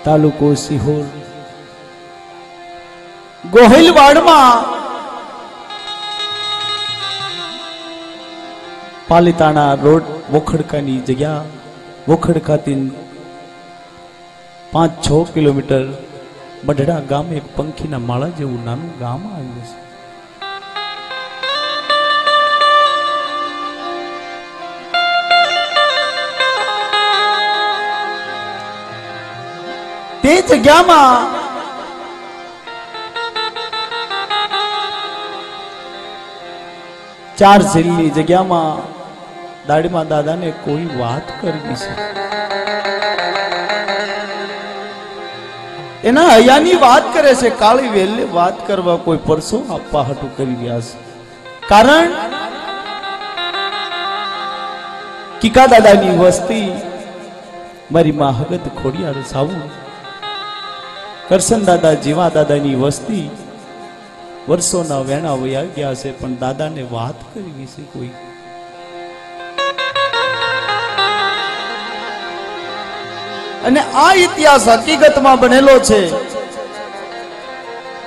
तालुको सिहोर गोहिलवाड़ में पालिताना रोड वोखड़का नी जगह वोखड़का तीन 5-6 किलोमीटर बढड़ा गाम एक पंखी ना माला जेवू नानु गाम आव्युं छे। ते जगह में चार झीलनी जगह में दाड़ीमा दादा ने कोई बात करवी छे। एना हयानी बात करे छे, काली वेले बात करवा कोई परसो आपवा हटू करी रह्या छे। कारण कीका दादानी वस्ती मारी मां हगत खोडियार सावू करसन दादा जीवा दादानी वस्ती वर्षोना वेणा वया गया छे, पण दादा ने बात करवी छे कोई। अने आ इतिहास हकीकत में बनेलो छे।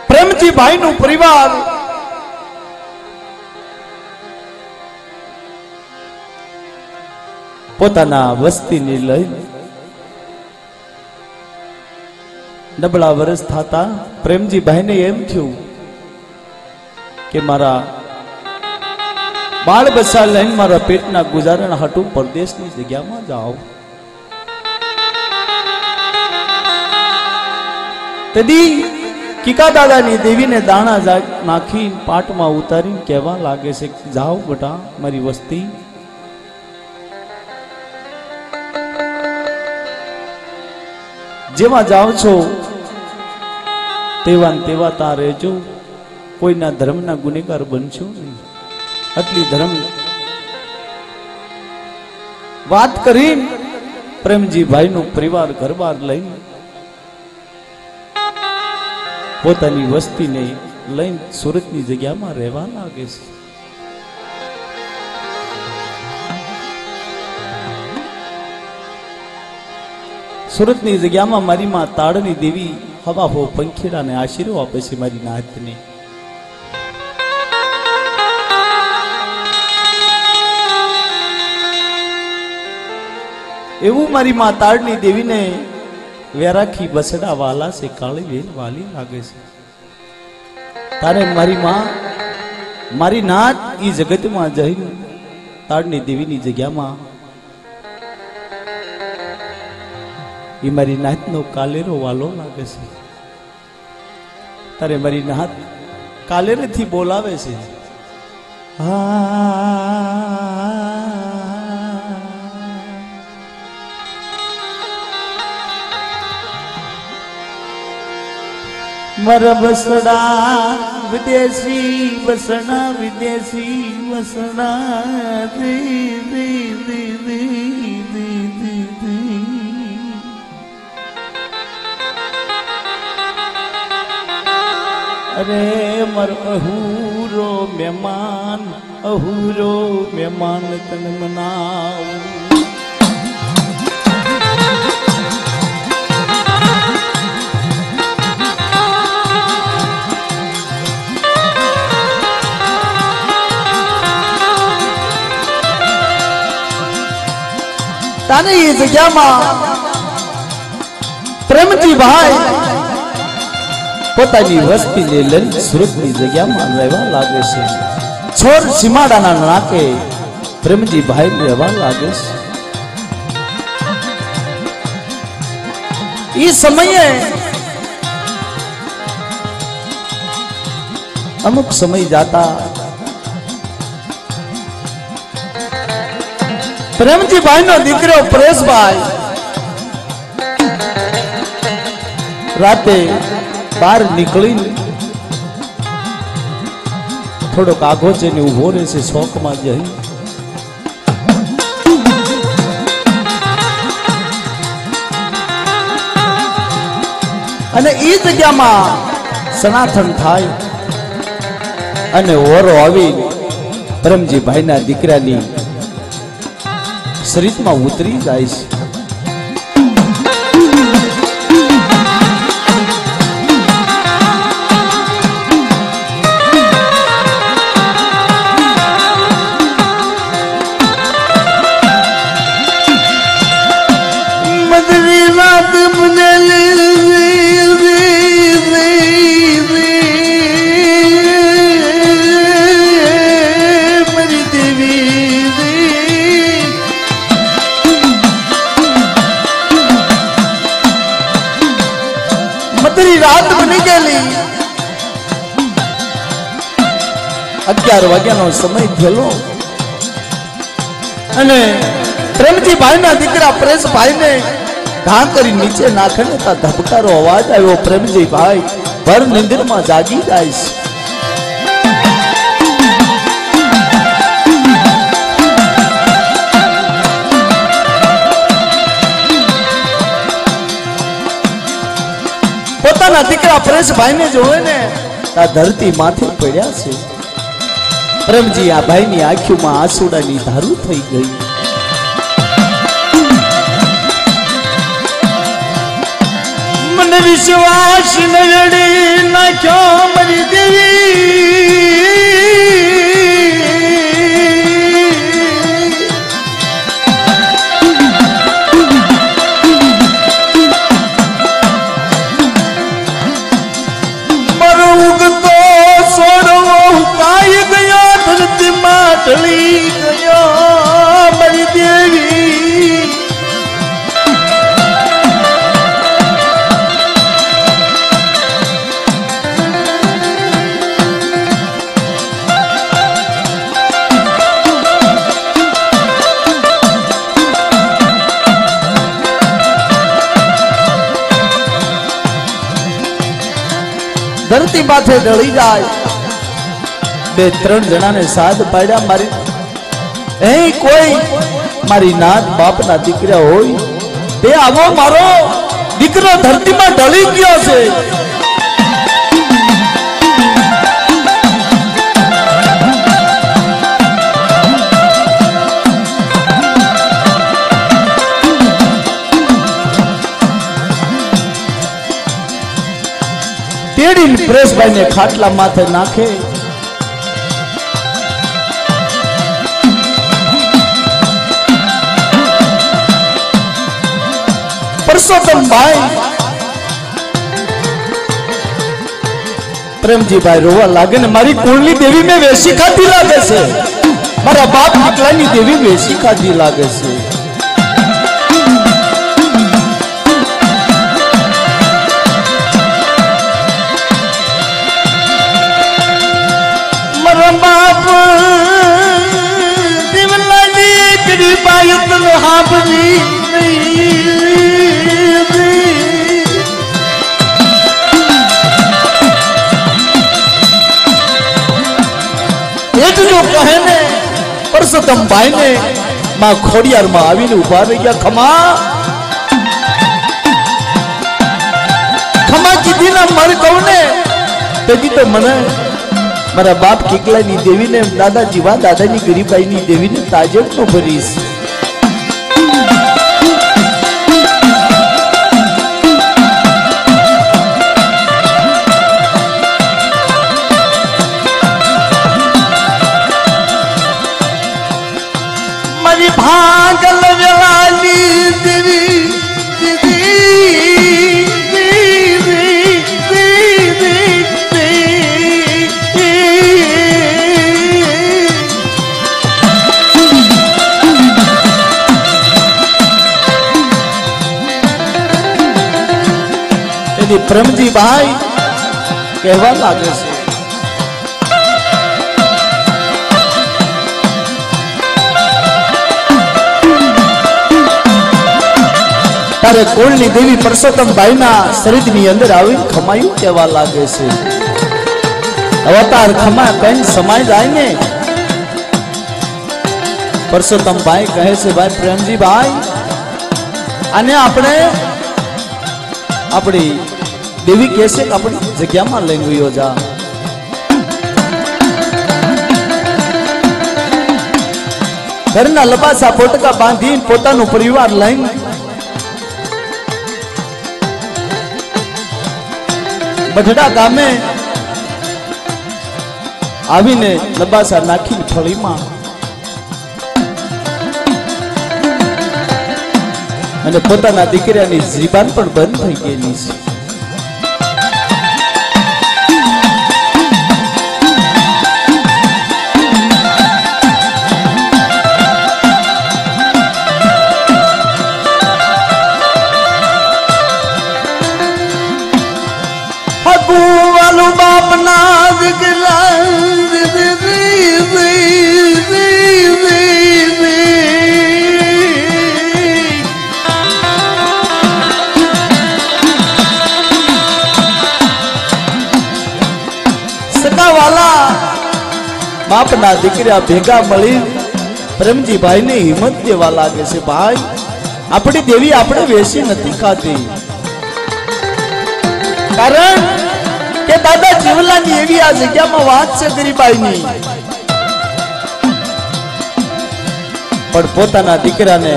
प्रेमजी भाई नु परिवार पोताना वस्ती ने लई नबळा वर्ष थाता प्रेमजी भाई ने एम थयुं के मारा बाळ बच्चा लईने मारा पेटना गुजारण हाटू परदेशनी जग्यामां जाओ। तदी कीका दादानी देवी ने दाणा नाखी पाट में उतारी कहवा लागे से जाओ बेटा मारी वस्ती। जेवा जाओ छो तेवा तेवा ता रहेजो, कोई ना धर्म ना गुनेगार बनशो नहीं। आटली धर्म बात करी प्रेमजी भाई नु परिवार घर बार लई पोतानी वस्ती ने लईने सूरतनी जग्या में रहवा लागे छे। सूरतनी जग्या में मारी मां ताड़नी देवी हवा हो पंखीड़ा ने आशीर्वाद आपे छे मारी नात ने। एवं मारी मां ताड़नी देवी ने वेराखी बसड़ा वाला से काली वेल वाली लागे से। तारे मारी मां मारी नात ई जगत में जई ताड़नी देवी नी जग्या में ई मारी नात नो कालेरो वालो लागे से। तारे मारी नात कालेरे थी बोलावे से। मर बसड़ा विदेशी बसना विदेशी बसना दे दे दे दे दे दे दे। अरे मर अहूरो मेहमान तन मनाऊ। ताने ये जगह में प्रेमजी भाई पोतानी वस्ती ने लई सूरतनी जग्या में रहवा लागे छे। छोर सीमाडाना नाके प्रेमजी भाई रहवा लागे छे। ई समये अमुक समय जाता प्रेमजी भाई नो दीकरो परेश भाई राते बार निकली थोड़ो आगो जईने उभो रहे से शौक में जई अने ई जग्या में सनातन थाय अने ओरो आवी प्रेमजी भाई ना दीकरानी शरीर में उतरी जाए। मेरी रात बदली मेरी देवी मदरी रात बनी गई 11 વાગ્યાનો સમય થયેલો અને પ્રેમજી ભાઈના દીકરા પરેશભાઈને ઘા કરી નીચે નાખે ને તા ધબકારો અવાજ આવ્યો. પ્રેમજી ભાઈ ભર નિંદ્રમાં જાગી જાય છે. પોતાના દીકરા પરેશભાઈને જોવે ને તા ધરતી માથે પડ્યા છે. પ્રેમજી આ ભાઈની આંખોમાં આંસુડાની ધારું થઈ ગઈ. મને વિશ્વાસ નડી નાખ્યો મારી દેવી મારો ઉગતો સોડવો કાઈ ગયો ધરતીમાં ઢળી ગયો મારી દેવી. ધરતી માથે ઢળી જાય. 2-3 જણાને સાદ પાડ્યા મારી એ કોઈ મારી નાત બાપના દીકરા હોય તે આવો મારો દીકરો ધરતીમાં ઢળી ગયો છે. તેડીને પરેશભાઈને ખાટલા માથે નાખે. પરસોત્તમભાઈ પ્રેમજીભાઈ રોવા લાગે ને મારી કુળની દેવી મેં વેશી ખાધી લાગે છે. મારા બાપ દીકરાની દેવી વેશી ખાધી લાગે છે. बाप दिवलानी तेरी बात हाबरी એટલું કહે ને પરસોત્તમભાઈ ને માં ખોડિયારમાં આવીને ઉભા રહી ગયા. ખમા ખમા કીધી ના મારે કહું ને તેથી તો મને મારા બાપ કિકલાની દેવીને દાદાજી વા દાદાની ગરીબાઈની દેવીને તાજબ નો ભરીશ. મારી ભાગલ વેલાની દેવી પ્રેમજી ભાઈ કહેવા લાગે છે તારે કુળની દેવી પરસોત્તમભાઈ ના શરીરની અંદર આવી ખમાયું કહેવા લાગે છે. અવતાર ખમા કઈ સમાય જાય ને પરસોત્તમભાઈ કહે છે ભાઈ પ્રેમજી ભાઈ આને આપણે આપણી દેવી કહેશે કે આપણી જગ્યામાં લઈને વયો જા. ઘરના લબાસા પોટકા બાંધીને પોતાનો પરિવાર લઈને બઢડા ગામે આવીને લબાસા નાખીને થળીમાં અને પોતાના દીકરાની જીબાન પણ બંધ થઈ ગયેલી છે. વાલું બાપના દીકરા સગાવાલા બાપના દીકરા ભેગા મળી પ્રેમજીભાઈ ને હિંમત દેવા લાગે છે. ભાઈ, આપણી દેવી આપણે વેસી નથી ખાતી, કારણ કે દાદા જીવલાની એવી આ જગ્યામાં વાત છે ગરીબાઈની. પણ પોતાના દીકરાને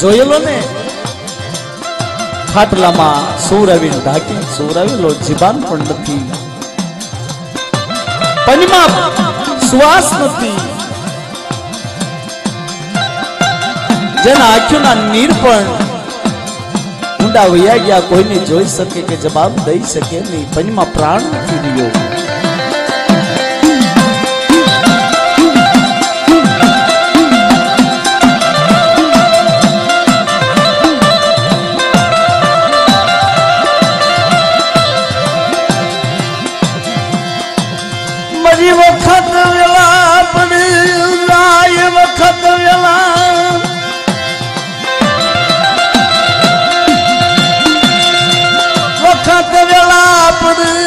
જોયેલો ને ખાટલામાં સુરાવીને ઢાંકી સુરાવેલો, જીબાન પણ નથી, પનમાં શ્વાસ નથી, જેના આંખોના નીર પણ ઊંડા વયા ગયા, કોઈને જોઈ શકે કે જવાબ દઈ શકે નહીં, પનમાં પ્રાણ નથી રહ્યો. મરી વખત વેલા પડી જાય, વખત વેલા વખત વેલા પડી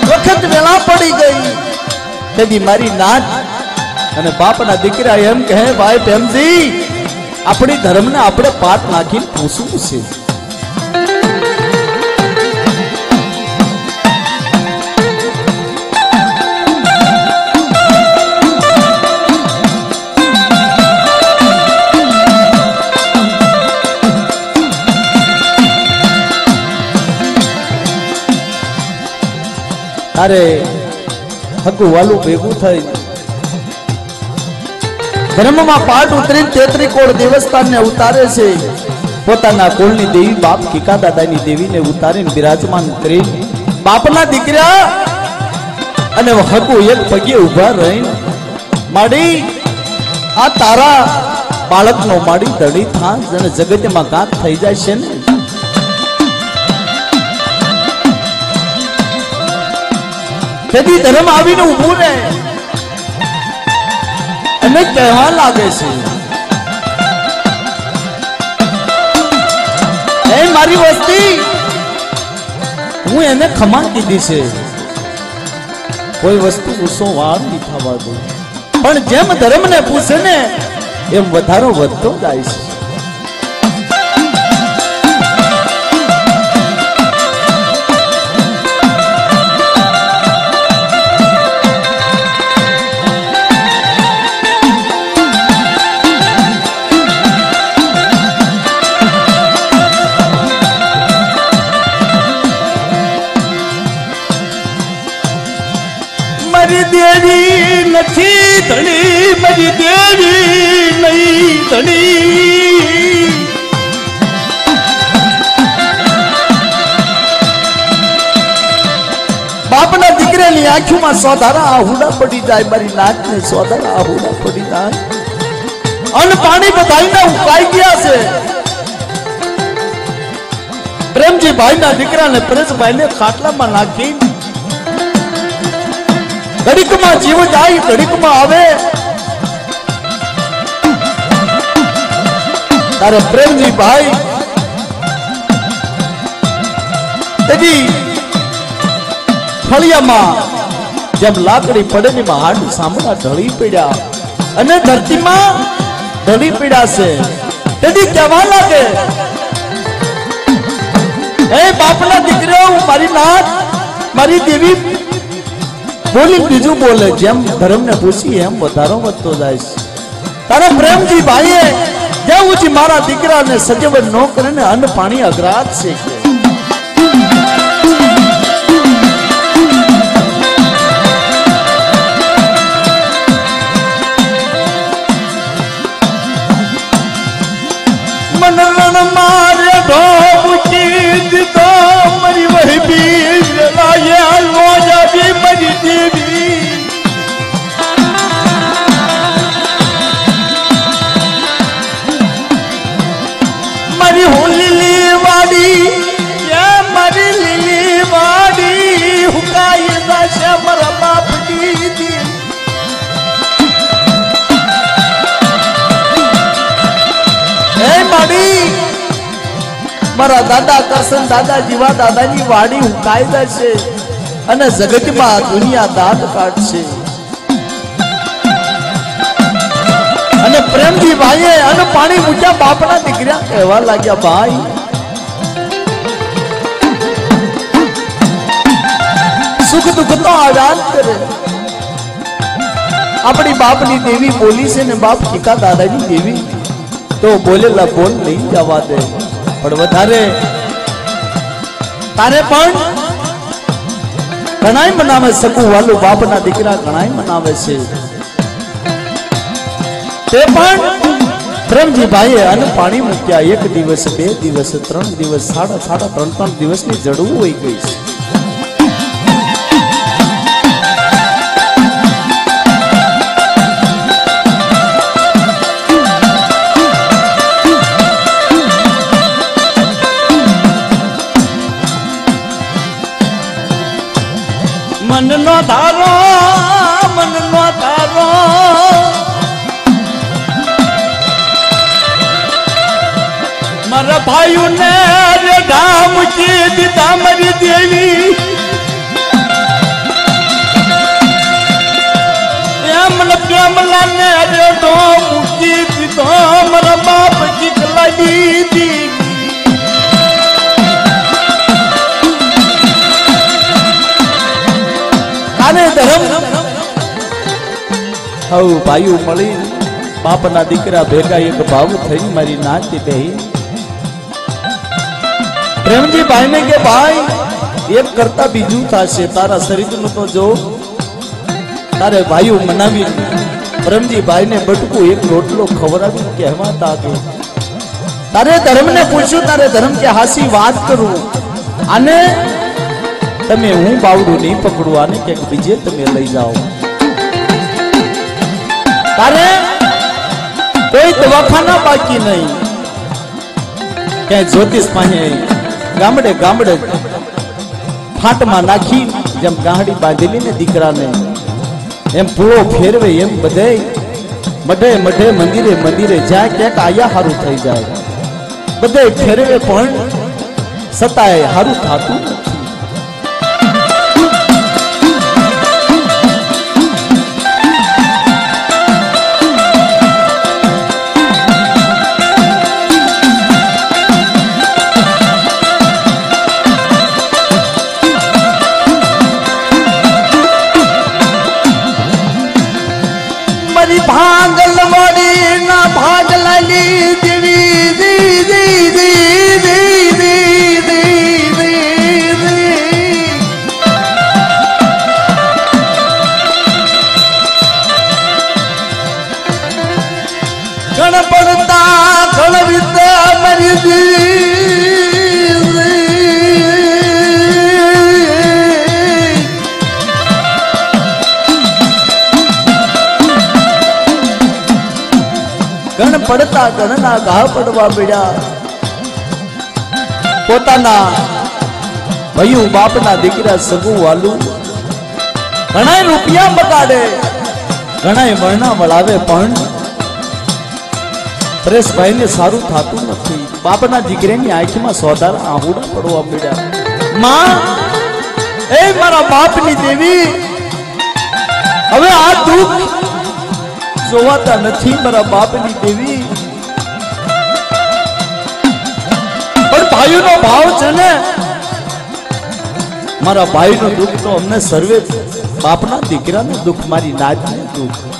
વખત વેલા પડી ગઈ. તેથી મારી નાત અને બાપના દીકરા એમ કહે, ભાઈ પ્રેમજી, આપણી ધર્મને આપણે પાટ નાખીને પૂછવું છે. તારે હકુ વાલું ભેગું થઈ ધર્મમાં પાટ ઉતરીને 33 કોડ દેવસ્થાનને ઉતારે છે. પોતાના કુળની દેવી બાપ કીકા દાદાની દેવીને ઉતારીને બિરાજમાન કરી બાપના દીકરા અને હકુ એક પગે ઉભા રહીને, માડી આ તારા બાળકનો માડી ધડી થા અને જગતમાં કાંત થઈ જાય છે ને. તેથી ધર્મ આવીને ઊભું રહે અને કહેવા લાગે છે, એ મારી વસ્તી, હું એને ખમા કીધી છે, કોઈ વસ્તુ ગુસ્સો વાર નહીં થવા દો. પણ જેમ ધર્મને પૂછે ને એમ વધારો વધતો જાય છે. મારી દેવી નથી ધણી, મારી દેવી નહીં ધણી. બાપના દીકરાની આંખોમાં સોધારા આહુડા પડી જાય, મારી નાકને સોધારા આહુડા પડી જાય. અન્ન પાણી બધાયના ઉકાઈ ગયા છે. પ્રેમજી ભાઈના દીકરાને પરેશભાઈને ખાટલામાં નાખી ઘડીકમાં જીવ જાય, ઘડીકમાં આવે. તારે પ્રેમજી ભાઈ તેથી ફળિયામાં જેમ લાકડી પડે ને હાડ સાંભળા ઢળી પડ્યા અને ધરતીમાં ઢળી પડ્યા છે. તેથી કહેવા લાગે, હે બાપના દીકરા, હું મારી નાથ મારી દેવી બોલી બીજું બોલે, જેમ ધર્મને પૂછી એમ વધારો વધતો જાય છે. તારા પ્રેમજી ભાઈએ જેવું છે મારા દીકરાને સજવન ન કરે ને અન્ન પાણી અઘરાત છે. મારા બાપની દેવી હે માડી મારા દાદા કરશન દાદા જીવા દાદાની વાડી હુકાઈ જશે અને જગતમાં દુનિયા દાંત કાઢશે અને પ્રેમજી ભાઈએ અને પાણી મૂક્યા બાપના દીકરા કહેવા લાગ્યા ભાઈ સુખ દુઃખ તો આઝાદ કરે આપણી બાપની દેવી બોલી છે ને બાપ ટીકા દાદાની દેવી તો બોલેલા બોલ નહીં જવા દે પણ વધારે તારે પણ ઘણાય મનાવે શકું વાલું બાપના દીકરા ઘણાય મનાવે છે તે પણ પ્રેમજી ભાઈએ અન પાણી મૂક્યા એક દિવસ બે દિવસ ત્રણ દિવસ સાડા ત્રણ દિવસની જડવું હોઈ ગઈ છે મનનો ધારો મારા ભાઈઓ ને ધામ કી દીધા મારી દેવી કેમલા ને રેડો મૂકી દીધો મારા બાપ કી લાગી દી ધર્મ હવ ભાઈઓ મળી બાપના દીકરા ભેગા એક ભાવ થઈ મારી નાચી બેહી પ્રેમજી ભાઈને કે ભાઈ એક કરતા બીજું થશે તારા શરીરનું તો જો તારે ભાઈઓ મનાવી પ્રેમજી ભાઈને બટકું એક રોટલો ખવડાવી કહેવાતા કે તારે ધર્મને પૂછ્યું તારે ધર્મ કે હાસી વાત કરું આને તમે હું બાવડું નહીં પકડું આને ક્યાંક બીજે તમે લઈ જાઓ તારે કોઈ દવાખાના બાકી નહીં ક્યાંય જ્યોતિષ પાસે ગામડે ફાટમાં નાખી જેમ ગાહડી બાંધેલી ને દીકરાને એમ પૂળો ફેરવે એમ બધે મઢે મંદિરે જ્યાં ક્યાંક આયા હારું થઈ જાય બધે ફેરવે પણ સતાય હારું થતું નથી ભાંગલ મોડી ના ભાગલાલી દેવી ગણ પડતા ગણ વિદ્યા મરી ગણ પડતા ગણના ઘા પડવા પડ્યા પોતાના ભયું બાપના દીકરા સગું વાલું ઘણાય રૂપિયા બગાડે ઘણાય વર્ણા વળાવે પણ પરેશભાઈ ને સારું થતું નથી બાપના દીકરાની આંખમાં સોદાર આહુડા પડવા પડ્યા માં એ મારા બાપની દેવી હવે આ દુઃખ જોવાતા નથી મારા બાપની દેવી પણ ભાઈઓનો ભાવ છે ને મારા ભાઈનું દુઃખ તો અમને સર્વે બાપના દીકરાનું દુઃખ મારી નાચનું દુઃખ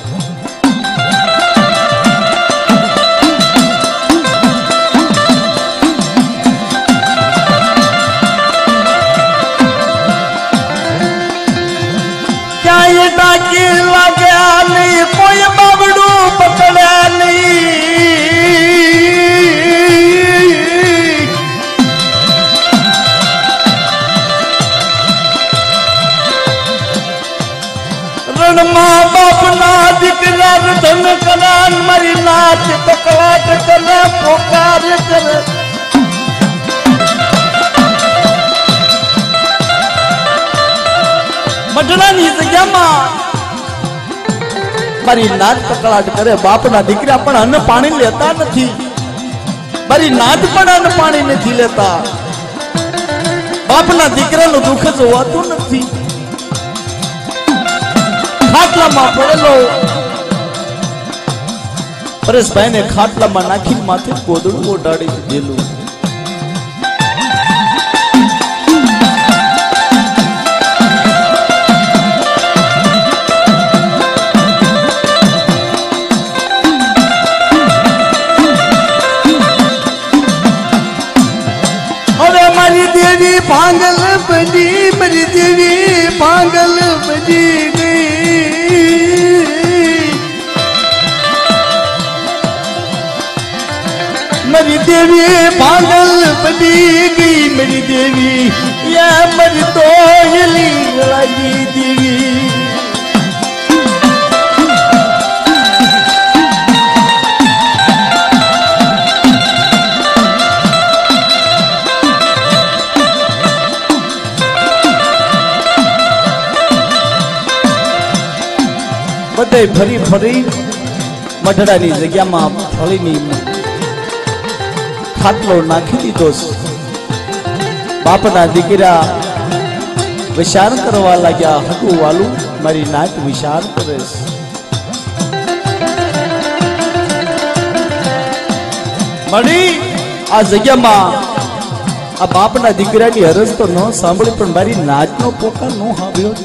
ક્યાંય ટાંકી લાગ્યા નહીં કોઈ બાબડું પકડ્યા નહીં રણમાં બાપના દીકરા ધન કરાન મારી નાચ તકલાટ કરે પોકાર કરે મઢડાની જગ્યામાં મારી નાત કકળાટ કરે. બાપના દીકરા પણ અન્ન પાણી લેતા નથી. મારી નાત પણ અન્ન પાણી નથી લેતા. બાપના દીકરાનું દુઃખ જોવાતું નથી. ખાટલામાં પડેલો પરેશભાઈને ખાટલામાં નાખીને માથે ગોદડું ઓઢાડી દીધેલું. पागल बनी मेरी देवी पागल बनी गई मेरी देवी पागल बनी गई मेरी देवी ये मेरी तो हिली लगी देवी બધે ફરી ફરી મઢડાની જગ્યામાં ફળીની ખાટલો નાખી દીધો. બાપના દીકરા વિચાર કરવા લાગ્યા. હકુ વાલું મારી નાક વિચાર કરે છે. મળી આ જગ્યામાં આ બાપના દીકરાની હરજ તો ન સાંભળી પણ મારી નાચનો પોકાર ન સાંભળ્યો.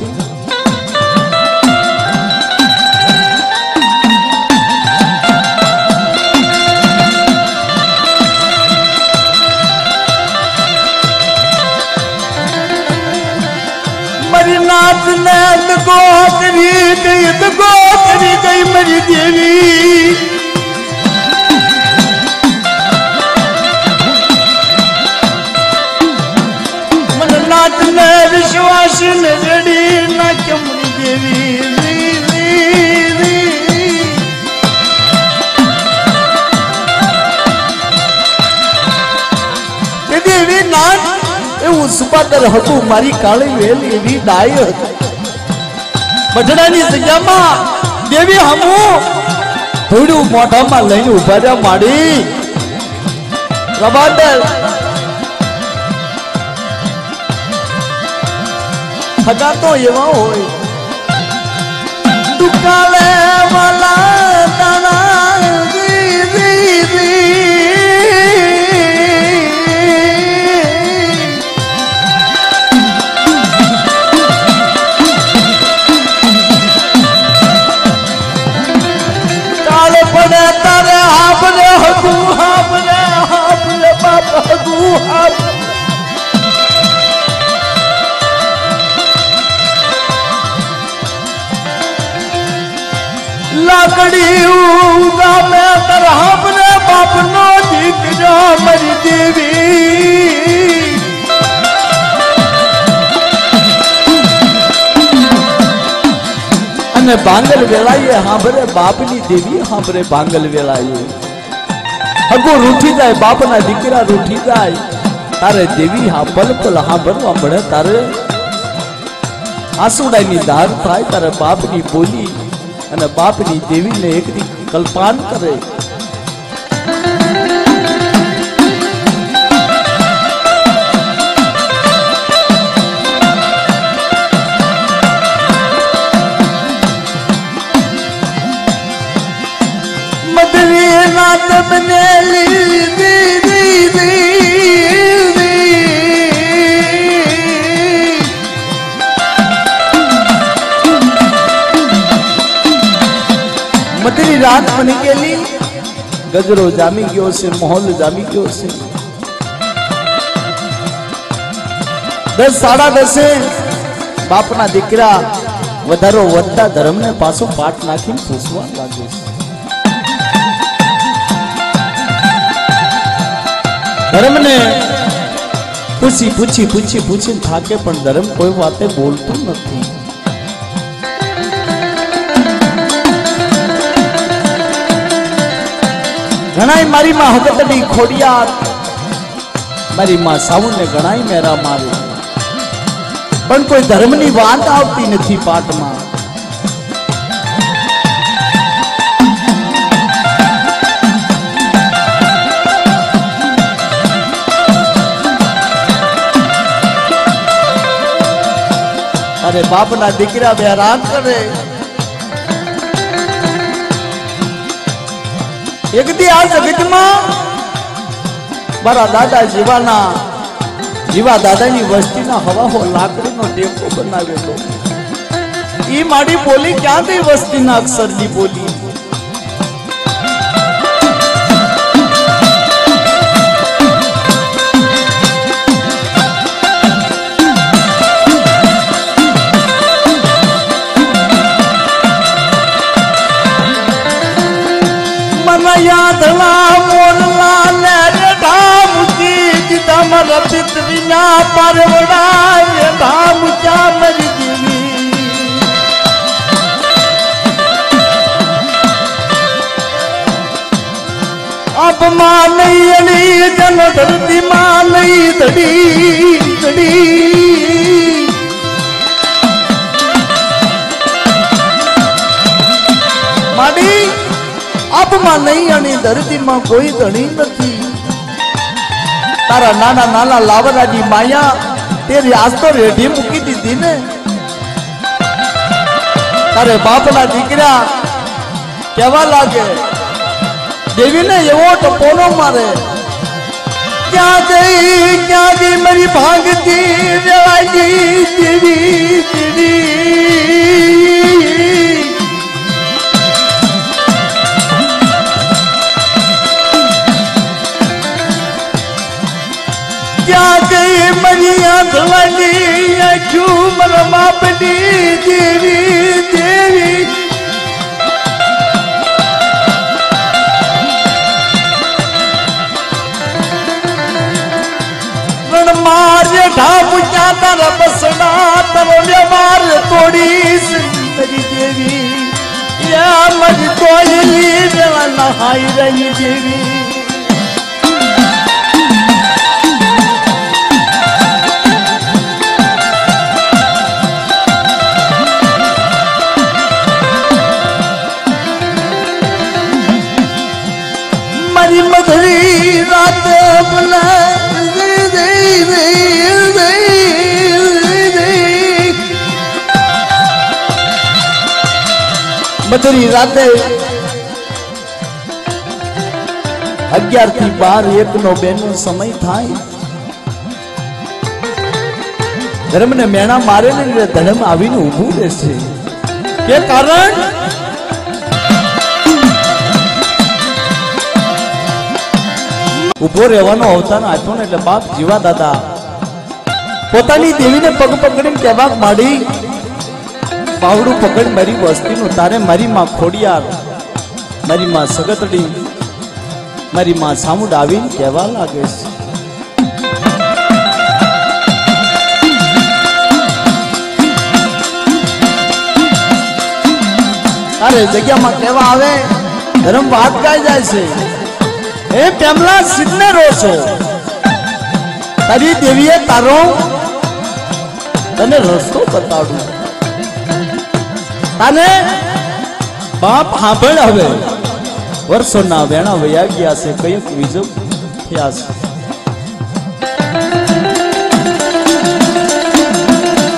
नाथ ने दगो करी गई मेरी देवी मन नाथ ने विश्वास ने जड़ी ना क्यों मेरी देवी देवी नाथ એવું સુપાદર હતું. મારી કાળી વેલી એવી ડાય હતી. મઢડાની જગ્યામાં દેવી હમું થોડું મોઢામાં લઈને ઉભા રહ્યા. માડી રબાદર ખગા તો એવા હોય દુકાલે વાલા તારા तारे हाबरे हगू हाबरे हाबरे बाप हगू हाब लाकड़ी उगा में तर हाबरे बाप नो दीक जा मरी देवी અને બાંગલ વેલાઈએ હાંભરે બાપની દેવી હાંભરે બાંગલ વેલાઈએ. હગો રૂઠી જાય બાપના દીકરા રૂઠી જાય. તારે દેવી હા પલ પલ હાંભરવા મળે. તારે આંસુડાની ધાર થાય. તારે બાપની બોલી અને બાપની દેવીને એકદી કલ્પાન કરે. મધરી રાત બની ગયેલી. ગજરો જામી ગયો છે. માહોલ જામી ગયો છે. 10 સાડા 10 બાપના દીકરા વધારો વધતા ધર્મને પાછો પાટ નાખીને પૂછવા લાગે છે. ધર્મને પૂછી થાકે પણ ધર્મ કોઈ વાતે બોલતું નથી. ઘણાય મારી માં હકતડી ખોડિયાર મારી માં સાવુને ઘણાય મેરા મારી. પણ કોઈ ધર્મની વાત આવતી નથી પાઠમાં. અરે બાપના દીકરા બે રાત કરે. એક દી આ જગતમાં મારા દાદા જીવા દાદાની વસ્તીના હવાહો લાકડીનો ટેકો બનાવેલો. ઈ માડી બોલી ક્યાં ગઈ વસ્તીના અક્ષરની બોલી. યાદલા મોરલા ને ધામ કી તમારા પિતરીના પરવડા ધામ ક્યાં મરી જીવી. અપમાન નહીં અલી જન ધરતી માં નહીં ધડી ધડી. માડી આપમાં નહીં અને ધરતીમાં કોઈ ધણી નથી. તારા નાના નાના લાવરાની માયા તેરી આજ તો રેઢી મૂકી દીધી ને. તારે બાપના દીકરા કેવા લાગે. દેવીને એવો ટપોનો મારે. ક્યાં ગઈ મારી ભાગતી વેળાજી દેવી દેવી. ક્યાં ગઈ મારી આંધળાની આંખું મારા બાપની દેવી દેવી. રણ મારે ઢામ ક્યાં તારા બસડા તારો વ્યવહાર તોડીશ મારી દેવી. યા મારી કોયલી વેળા નહાઈ રહી દેવી. મધરી રાત મધરી રાતે 11 થી 12 1 નો 2 નો સમય થાય. ધર્મને મેણા મારે ને ધર્મ આવીને ઊભું રહેશે. કે કારણ ઉભો રહેવાનો અવતાર આપ્યો ને એટલે બાપ જીવા દાદા પોતાની દેવીને પગ પકડીને કહેવા માંડી, પાવડું પકડ મારી વસ્તીનું. તારે મારી માં ખોડિયાર, મારી માં સગતડી, મારી માં સામુડ આવીને કહેવા લાગે છે. અરે જગ્યામાં કહેવા આવે, ધર્મ વાત ગાય જાય છે. એ પેમલા સિદ્ધને રોશો તારી દેવીએ તારો તને રસ્તો બતાડું. તને બાપ સાંભળ. હવે વર્ષોના વેણા વયા ગયા છે, કઈક વિજય થયા છે.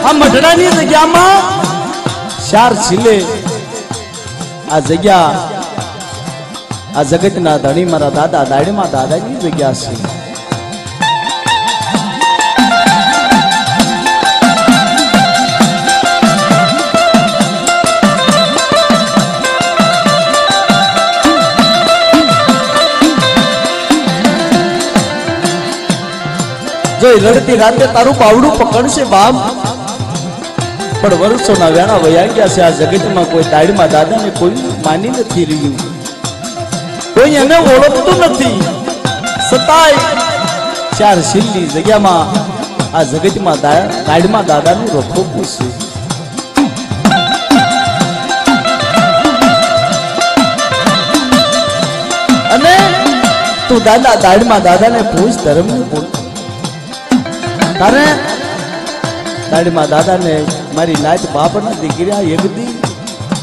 આ મઢડાની જગ્યામાં 4 છિલે આ જગ્યા આ જગતના ધણી મારા દાદા દાડમાં દાદાની જગ્યા છે. જો લડતી રાતે તારું પાવડું પકડશે બાપ, પણ વર્ષોના વેણા વયા ગયા છે. આ જગતમાં કોઈ દાડમાં દાદાને કોઈ માની નથી રહ્યું, કોઈ એને ઓળખતું નથી. છતાંય 4 શીલની જગ્યામાં આ જગતમાં દાડમાં દાદાનું રખોપું છે. અને તું દાદા દાડમાં દાદાને પૂછ, ધર્મને બોલ. તારે દાડીમાં દાદાને મારી નાત બાપના દીકરા એક દી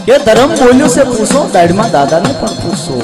કે ધર્મ બોલ્યું છે પૂછો, દાડીમાં દાદાને પણ પૂછો.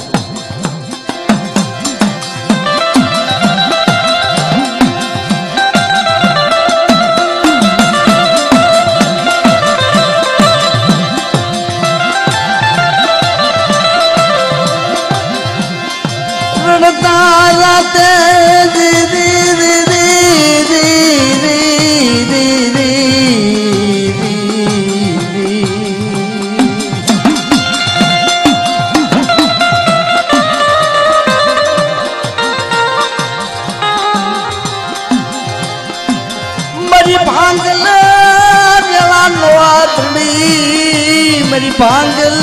મારી ભાંગલ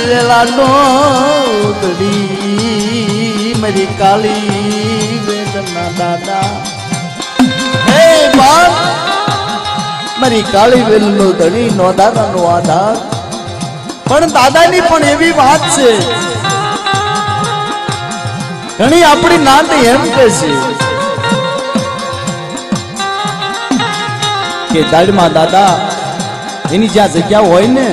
વેલાનો દડી મારી કાળી વેદના દાદા. હે બાપ, મારી કાળી વેલનો દડી નો દાદાનો આધાર. પણ દાદાની પણ એવી વાત છે, ઘણી આપણી નાત એમ કે છે કે દાડમાં દાદા એની જ્યાં જગ્યા હોય ને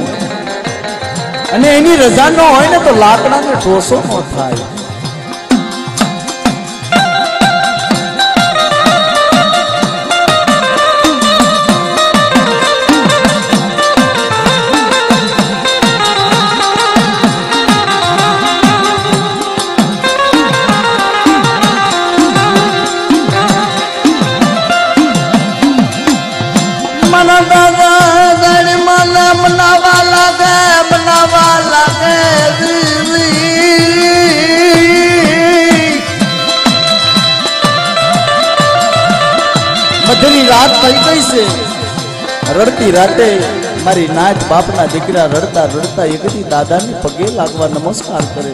અને એની રજા ન હોય ને તો લાકડાને ઠોસો ન થાય. મધની રાત થઈ ગઈ છે, રડતી રાતે મારી નાચ બાપના દીકરા રડતા રડતા એકદી દાદાની પગે લાગવા નમસ્કાર કરે.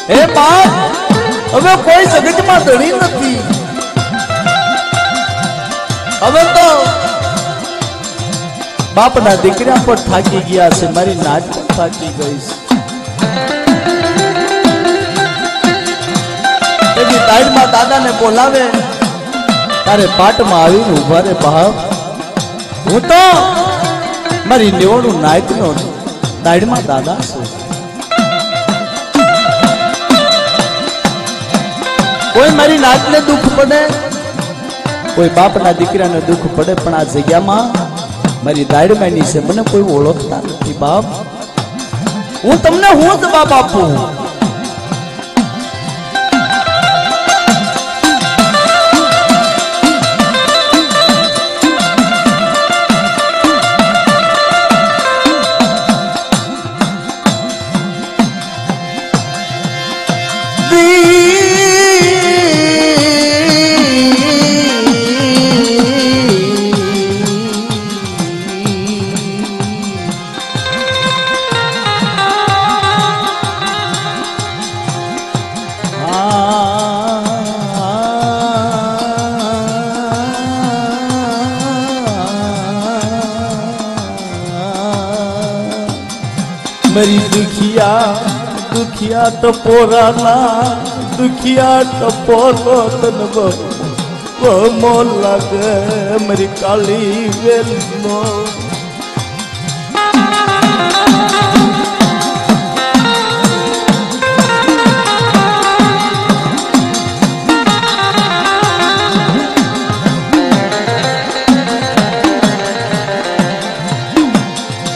હે બાપ, હવે કોઈ જગતમાં ધણી નથી. હવે તો બાપના દીકરા પણ થાકી ગયા છે, મારી નાચ પણ થાકી ગઈ છે. સાઈડમાં દાદાને બોલાવે, તારે પાટમાં આવીને ઉભા રે બાપ, હું તો મારી નેવણું નાયકનો દાઢમાં દાદા છું. કોઈ મારી નાતને દુઃખ પડે, કોઈ બાપના દીકરાને દુઃખ પડે, પણ આ જગ્યામાં મારી દાઢમાની છે, મને કોઈ ઓળખતા નથી બાપ. હું તમને હું જ બાપ આપું. મરી દુખિયા ટપોરાના દુખિયા ટપોરો તન બહુ લાગે મરી કાળી વેલનો.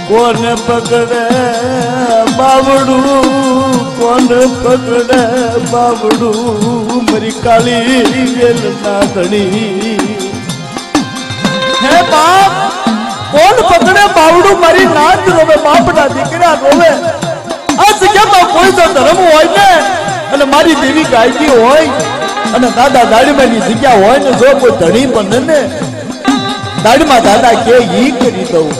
કોને પકડે બાવડું, કોને પકડે બાવડું, મારી કાળી વેલના ધણી. હે બાપ, કોણ પકડે બાવડું, મારી નાત રોવે, બાપના દીકરા રોવે. આ જગ્યામાં કોઈ જો ધર્મ હોય ને અને મારી દેવી ગાયકી હોય અને દાદા દાડીમાની જગ્યા હોય ને, જો કોઈ ધણી બને ને દાડીમાં દાદા કે ઈ કરી દઉં.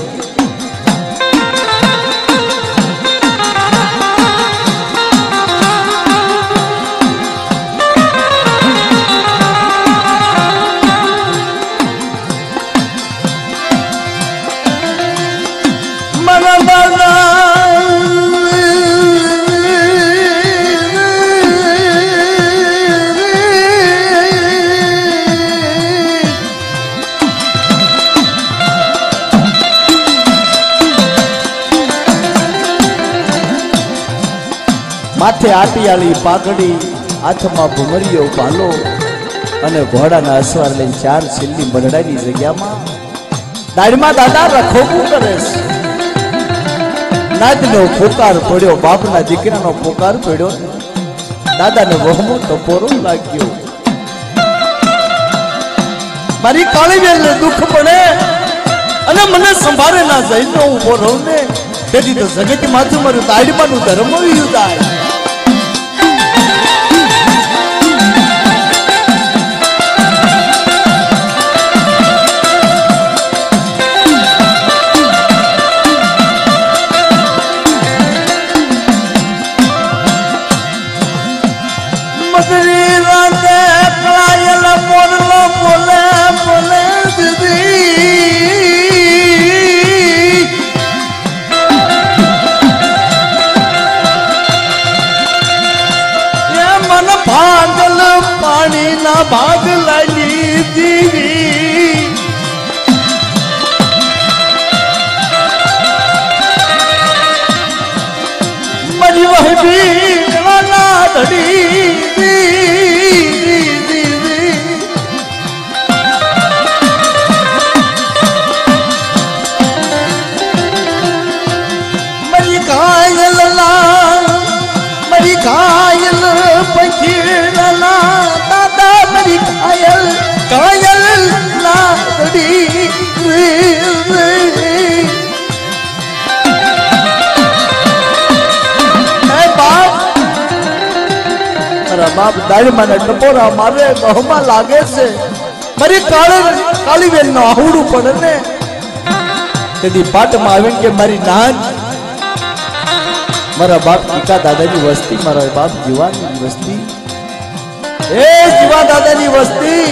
માથે આટિયાળી પાઘડી, હાથમાં ભૂમરીયો ભાલો અને ઘોડાના અસવાર લઈને 4 છેલ્લી મરડાની જગ્યામાં દાઢમાં દાદા રખોપું કરે છે. નાદનો પોકાર પડ્યો, બાપના દીકરાનો પોકાર પડ્યો. દાદાને વહમો ટપોરો લાગ્યો. મારી કાળી વેલને દુઃખ પડે અને મને સંભાળે ના જઈને ઉભો રહું ને તેથી તો જગત માથું મારું દાઢીમાંનું ધર્મ યુદ્ધાય. મગરી રાતે કળાયેલ મોરલો બોલે બોલે દીદી એ મન ભાગલ પાણીના ભાગ લાગી દીદી મરી વહબી ગળાના ધડી घायल पखीरला दादा मरी घायल घायल लाड़ी बाप મારા બાપ દાઢીમાં ટપોરા મારે બહુમાં લાગે છે. મારી કાળી વેલ નો આહુડું પડે ને તેથી પાટમાં આવીને કે મારી નાન મારા બાપ ટીકા દાદાની વસ્તી, મારા બાપ જીવાની વસ્તી, એ જીવા દાદાની વસ્તી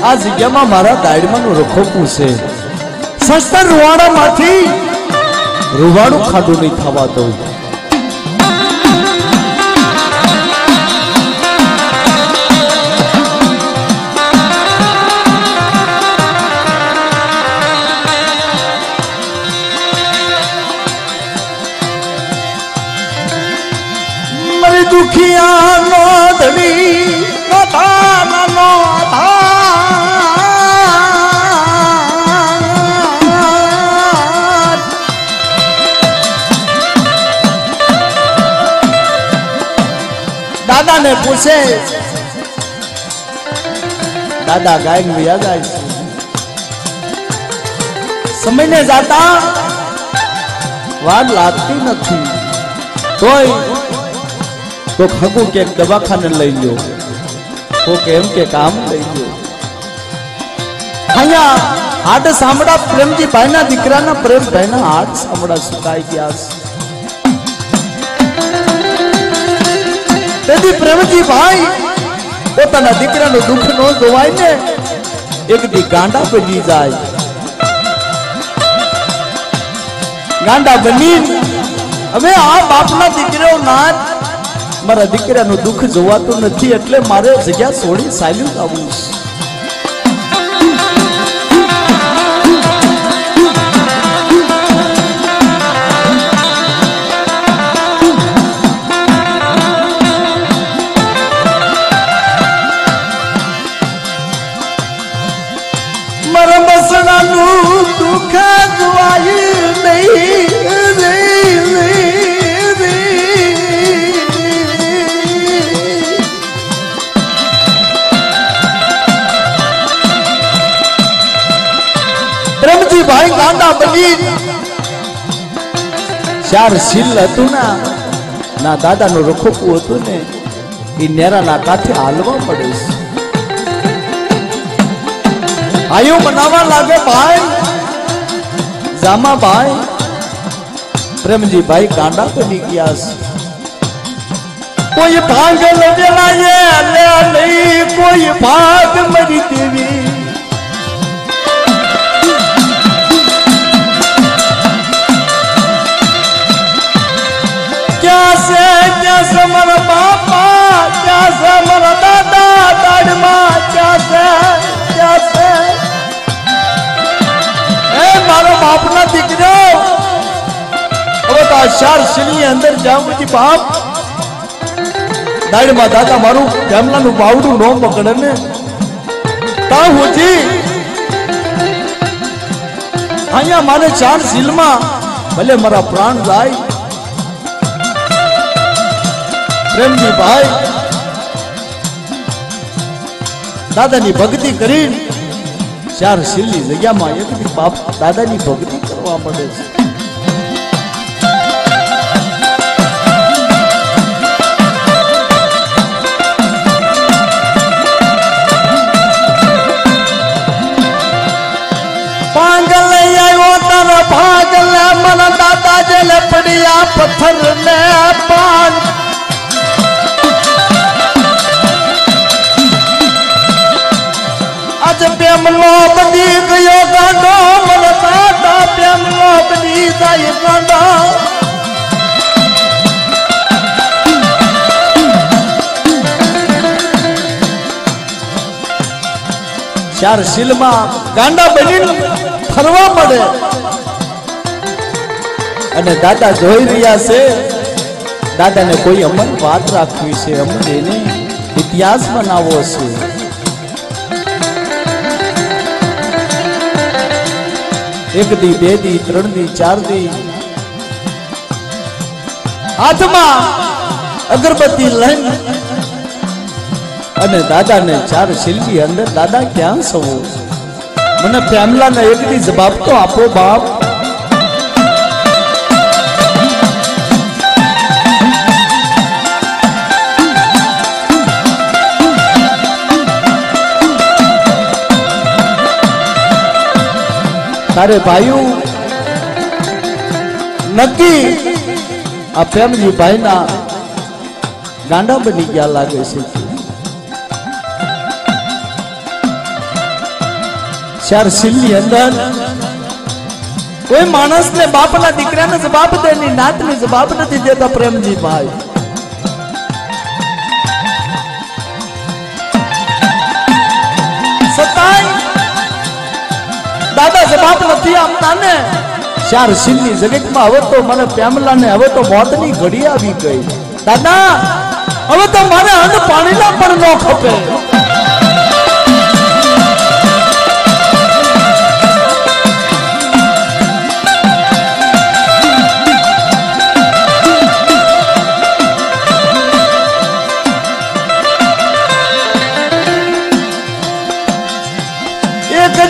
આ જગ્યામાં મારા દાઢીમાંનું રખોપું છે. સંસ્કાર રૂવાડામાંથી રૂવાડું ખાડું નહીં થવા દઉં. દુખિયા નો ધણી નો દાદા ને પૂછે દાદા ગાય યાદ આવી સમય ને જાતા વાર લાગતી નથી તોય તો ખગું કે દવાખાને લઈ લો, તો કેમ કે કામ લઈ લો. અહીંયા હાડ સાંભળા પ્રેમજી ભાઈના દીકરાના પ્રેમભાઈના હાડ સાંભળા સુકાઈ ગયા છે. તેથી પ્રેમજી ભાઈ પોતાના દીકરાનું દુઃખ ન જોવાય ને એક દી ગાંડા બની જાય. ગાંડા બની હવે આ બાપના દીકરો નાથ મારા દીકરાનું દુઃખ જોવાતું નથી એટલે મારે જગ્યા છોડી ચાલ્યું આવવું છે. મારા બસડાનું દુઃખ જોવાયું નહીં ભાઈ ગાંડા બની 4 શીલ હતું ના દાદાનું રખોપું હતું ને એ નેરાના કાંઠે હાલવા પડે છે. આયુ બનાવવા લાગે ભાઈ જામા ભાઈ પ્રેમજી ભાઈ ગાંડા બની ગયા છે. કોઈ ભાગ લડેલાયે લે નહીં કોઈ ભાગ મરી દેવી क्या से मरा बापा क्या से मरा दादा दाढ़मा क्या से ए मारो बाप ना દીકરો હવે તો 4 શીલની અંદર જાઉં પછી બાપ દાડમાં દાદા મારું પ્રેમલાનું બાવડું નો પકડે ને તા હોજી અહીંયા મારે 4 શીલમાં ભલે મારા પ્રાણ જાય પ્રેમજી ભાઈ દાદાની ભક્તિ કરી 4 શીલની જગ્યામાં એક બાપ દાદાની ભક્તિ કરવા પડે છે પડ્યા પથ્થર ને પાન આજ પ્રેમનો બની ગયો ગાંડો મને દાદા પ્રેમનો બની જાય ગાંડો ચાર શીલમાં ગાંડા બની ફરવા પડે અને દાદા જોઈ રહ્યા છે દાદાને કોઈ અમર વાત રાખવી છે અમર એને ઇતિહાસ બનાવવો છે એક દી બે દી 3 દી 4 દી હાથમાં અગરબત્તી લઈને અને દાદાને 4 શીલની અંદર દાદા ક્યાં સવો મને પ્રેમલાને એક દી જવાબ તો આપો બાપ તારે ભાઈઓ નક્કી આ પ્રેમજી ભાઈના ગાંડા બની ગયા લાગે છે 4 શીલની અંદર કોઈ માણસને બાપના દીકરાને જવાબ દે ની નાતને જવાબ નથી દેતા પ્રેમજી ભાઈ સતાય દાદા જવાબ નથી આપતા ને 4 શીલની જગતમાં હવે તો મને પ્રેમલાને હવે તો મોતની ઘડી આવી ગઈ દાદા હવે તો મારે અન્ન પાણીના પણ ન ખપે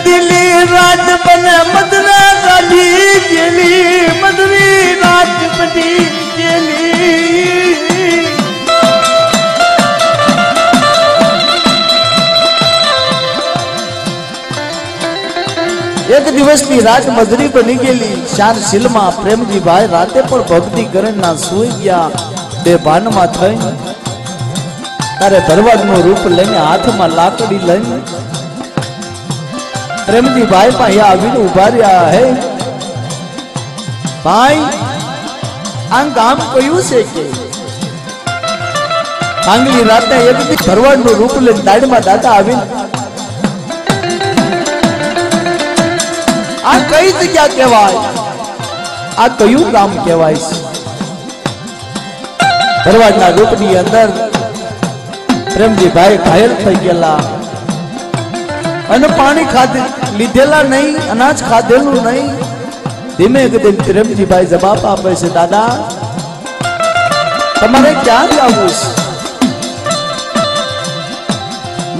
દિલ્હી રાજ બને મદના ગાડી ગેલી મદરી રાજ બની ગેલી એક દિવસની રાત મદરી બની ગયેલી 4 શીલમાં પ્રેમજી ભાઈ રાતે પણ ભક્તિ કરે ના સુઈ ગયા બે ભાનમાં થઈ તારે દરવાજનું રૂપ લઈને હાથમાં લાકડી લઈને પ્રેમજી ભાઈ પણ અહીંયા આવીને ઉભા રહ્યા હે ભાઈ આ ગામ કયું છે કે આંગલી રાતે એક દી ભરવાડનું રૂપ લઈને દાડમાં દાદા આવીને આ કઈ જગ્યા કહેવાય આ કયું ગામ કહેવાય છે ભરવાડના રૂપની અંદર પ્રેમજી ભાઈ ઘાયલ થઈ ગયેલા અને પાણી ખાધે લીધેલા નહીં અનાજ ખાધેલું નહીં ધીમે ધીમે પ્રેમજી ભાઈ જવાબ આપે છે દાદા તમારે ક્યાં જવું છે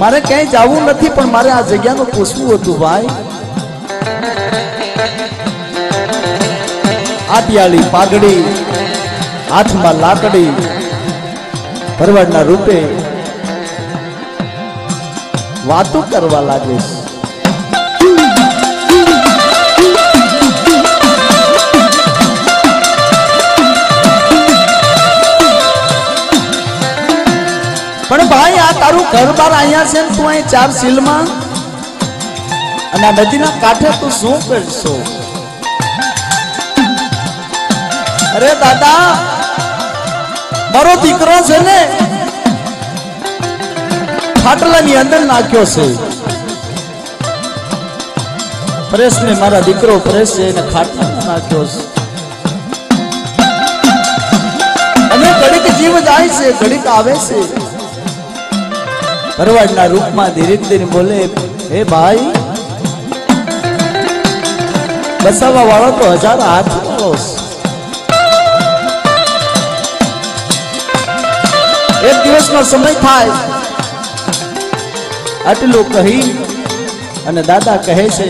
મારે ક્યાંય જવું નથી પણ મારે આ જગ્યાનું પૂછવું હતું ભાઈ આટિયાળી પાઘડી હાથમાં લાકડી ભરવાડના રૂપે વાતો કરવા લાગે છે પણ ભાઈ આ તારું ઘર બાર અહીંયા છે તું અહીં 4 શીલમાં અને આ નદીના કાંઠે તું શું કરશો અરે દાદા મારો દીકરો છે ને ખાટલાની અંદર નાખ્યો છે પ્રેસ ને મારા દીકરો પ્રેસ છે એને ખાટલામાં નાખ્યો છે અને ઘડીક જીવ જાય છે ઘડીક આવે છે ભરવાડના રૂપમાં ધીરે ધીરે બોલે હે ભાઈ બસાવવા વાળો તો હજાર હાથ વાળો એક દિવસનો સમય થાય આટલું કહી અને દાદા કહે છે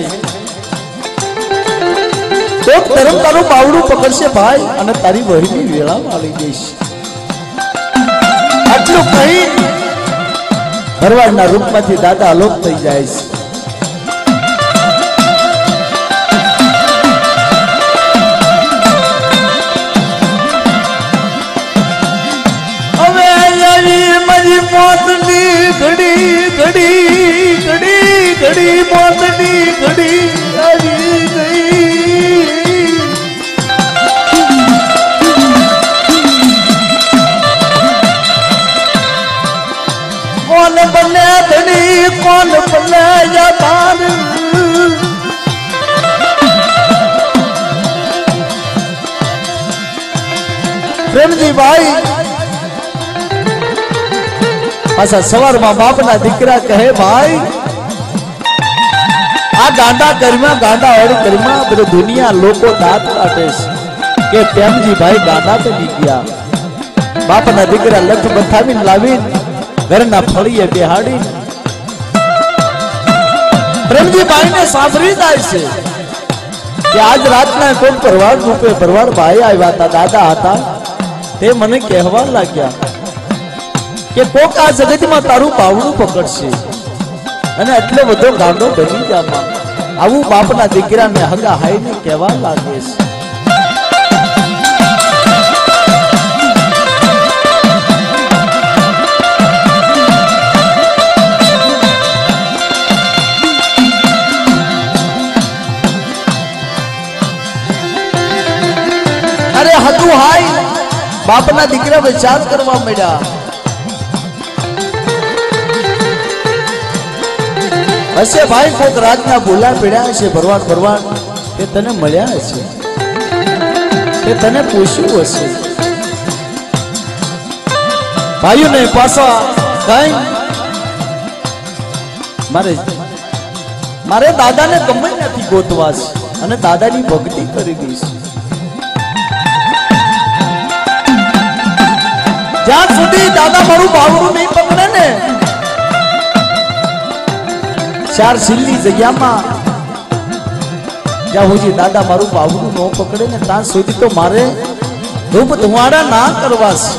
તો તરમ તારું બાવડું પકડશે ભાઈ અને તારી વહીની વેળા વાળી દઈશ આટલું કહી ભરવાડના રૂપમાંથી દાદા અલોપ થઈ જાય છે મારી મોતની ઘડી ઘડી ઘડી ઘડી મોતની ઘડી આવી ગઈ કોણ બને ધણી કોણ બને યાદાર પ્રેમજી ભાઈ પાછા સવારમાં બાપના દીકરા કહે ભાઈ આ ગાંડા કરીમાં ગાંડા વાળી કરીમાં બધું દુનિયા લોકો દાંત કાઢે છે કે પ્રેમજી ભાઈ ગાંડા તો ની ગયા બાપના દીકરા લઠ બથાવીને લાવીને ઘરના ફળીએ બેહાડી પ્રેમજી ભાઈને સાંભળી જાય છે કે આજ રાતના કોઈ ભરવાડ રૂપે ભરવાડ ભાઈ આવ્યા હતા દાદા હતા તે મને કહેવા લાગ્યા કે કોક આ જગતમાં તારું બાવડું પકડશે અને એટલે બધો ગાંડો બની જામાં આવું બાપના દીકરાને હગા હાઈને કહેવા લાગે છે અરે હતું હાય બાપના દીકરા વિચાર કરવા માંડ્યા હશે ભાઈ કોક રાતના ભૂલા પીડ્યા હશે ભરવાડ ભરવાડ તે તને મળ્યા હશે તે તને પૂછ્યું હશે ભાઈઓને પાછા કઈ મારે દાદાને ગમે નથી ગોતવા છે અને દાદાની ભક્તિ કરી દઈશ જ્યાં સુધી દાદા મારું બાવડું નહીં પકડે ને ચાર છેલ્લી જગ્યામાં જ્યાં સુધી દાદા મારું બાવડું ન પકડે ને ત્યાં સુધી તો મારે ધૂપ ધુમાડા ના કરવા છે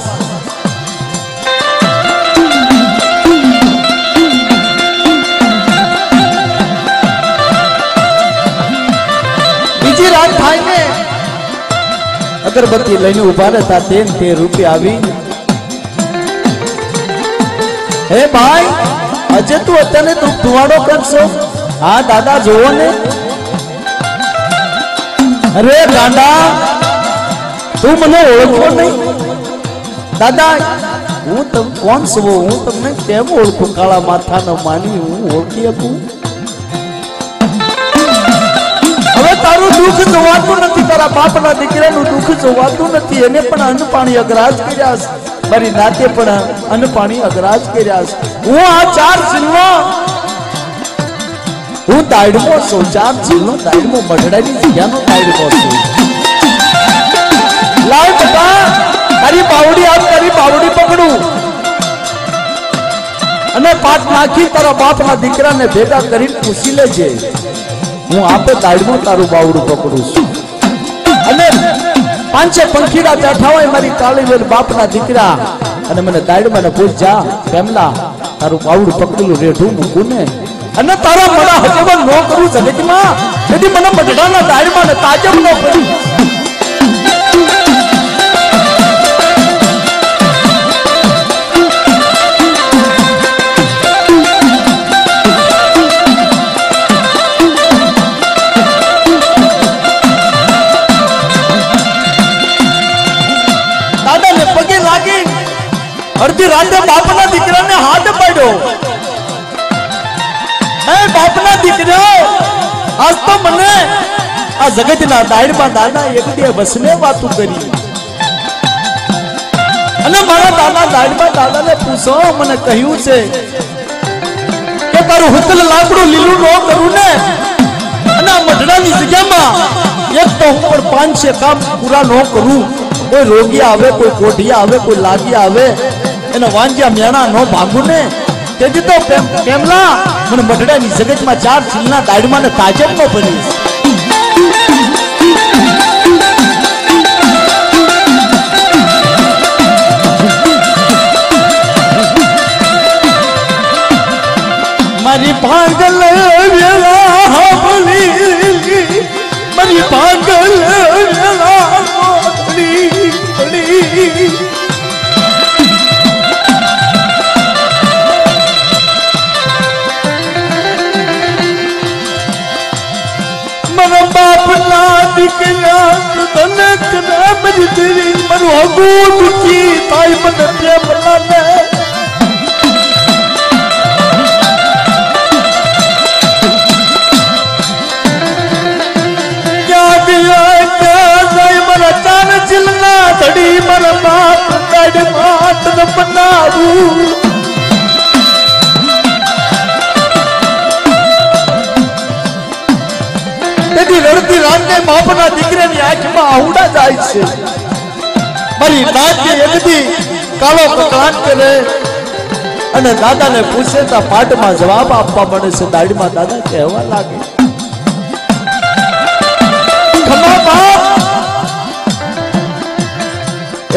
બીજી રાત થાય ને અગરબત્તી લઈને ઉભા રહેતા તે રૂપે આવી હે ભાઈ અજે તું અત્યારે ધૂપ ધુવાડો કરશો હા દાદા જોવો ને અરે ગાંડા તું મને ઓળખો નહીં દાદા હું તમ કોણ છું હું તમને કેમ ઓળખું કાળા માથાનો માની હું ઓળખી શકું હવે તારું દુઃખ જોવાતું નથી તારા બાપના દીકરાનું દુઃખ જોવાતું નથી એને પણ અન્ન પાણી અગ્રાજ કર્યા છે મારી નાતે પણ અન્ન પાણી અગ્રાજ કર્યા છે હું આ ચાર જિલ્લો હું દાયડમો છું ચાર જિલ્લો દાયડમો મઢડાની જગ્યાનો દાયડમો છું લાવ બેટા તારી બાવડી આપ તારી બાવડી પકડું અને પાટ નાખી તારા બાપના દીકરાને ભેગા કરીને પૂછી લેજે હું આપે દાયડમો તારું બાવડું પકડું છું અને પાંચે પંખીડા બેઠા હોય મારી કાળી વેલ બાપના દીકરા અને મને દાયડમાં પૂછ જા પેમલા તારું બાવડું પકડેલું રેઢું મૂકું ને અને તારા મડા હજેવન ન કરું જગતમાં તેથી મને મઢડાના દાયડમાં ને તાજબ ન પડી અડધી રાતે બાપના દીકરાને હાથ પાડ્યો હે બાપના દીકરા આજ તો મને આ જગતના દાયડમાં દાદા એક બે બસને વાતું કરી અને મારા દાદા દાડમાં દાદાને પૂછો મને કહ્યું છે કે તારું હુતલ લાકડું લીલું ન કરું ને અને આ મઢડાની જગ્યામાં એક તો હું પણ 500 કામ પૂરા ન કરું કોઈ રોગી આવે કોઈ કોઢિયા આવે કોઈ લાગિયા આવે એને વાંજ્યા મેણા ન ભાગું ને તેથી તો પેમલા મને મઢડાની જગતમાં 4 ચીલના દાડમાં ને તાજબ ન પડીશ મારી પાગલ વેલા ભલી મારી પાગલ વેલા ભલી ભલી મારા બાપના દીકરા તનક ના મરી તેરી મારું હગુ દુખી તાઈ મને પ્રેમ લાગે તડી મારા બાપ કાઢ માત ન બનાવું તેથી લડતી રાતને બાપના દીકરાની આંખમાં આવડા જાય છે મારી નાચે એકદી કાળો કકળાટ કરે અને દાદાને પૂછે તો પાટમાં જવાબ આપવા મળે છે દાડીમાં દાદા કહેવા લાગે ખમા બાપ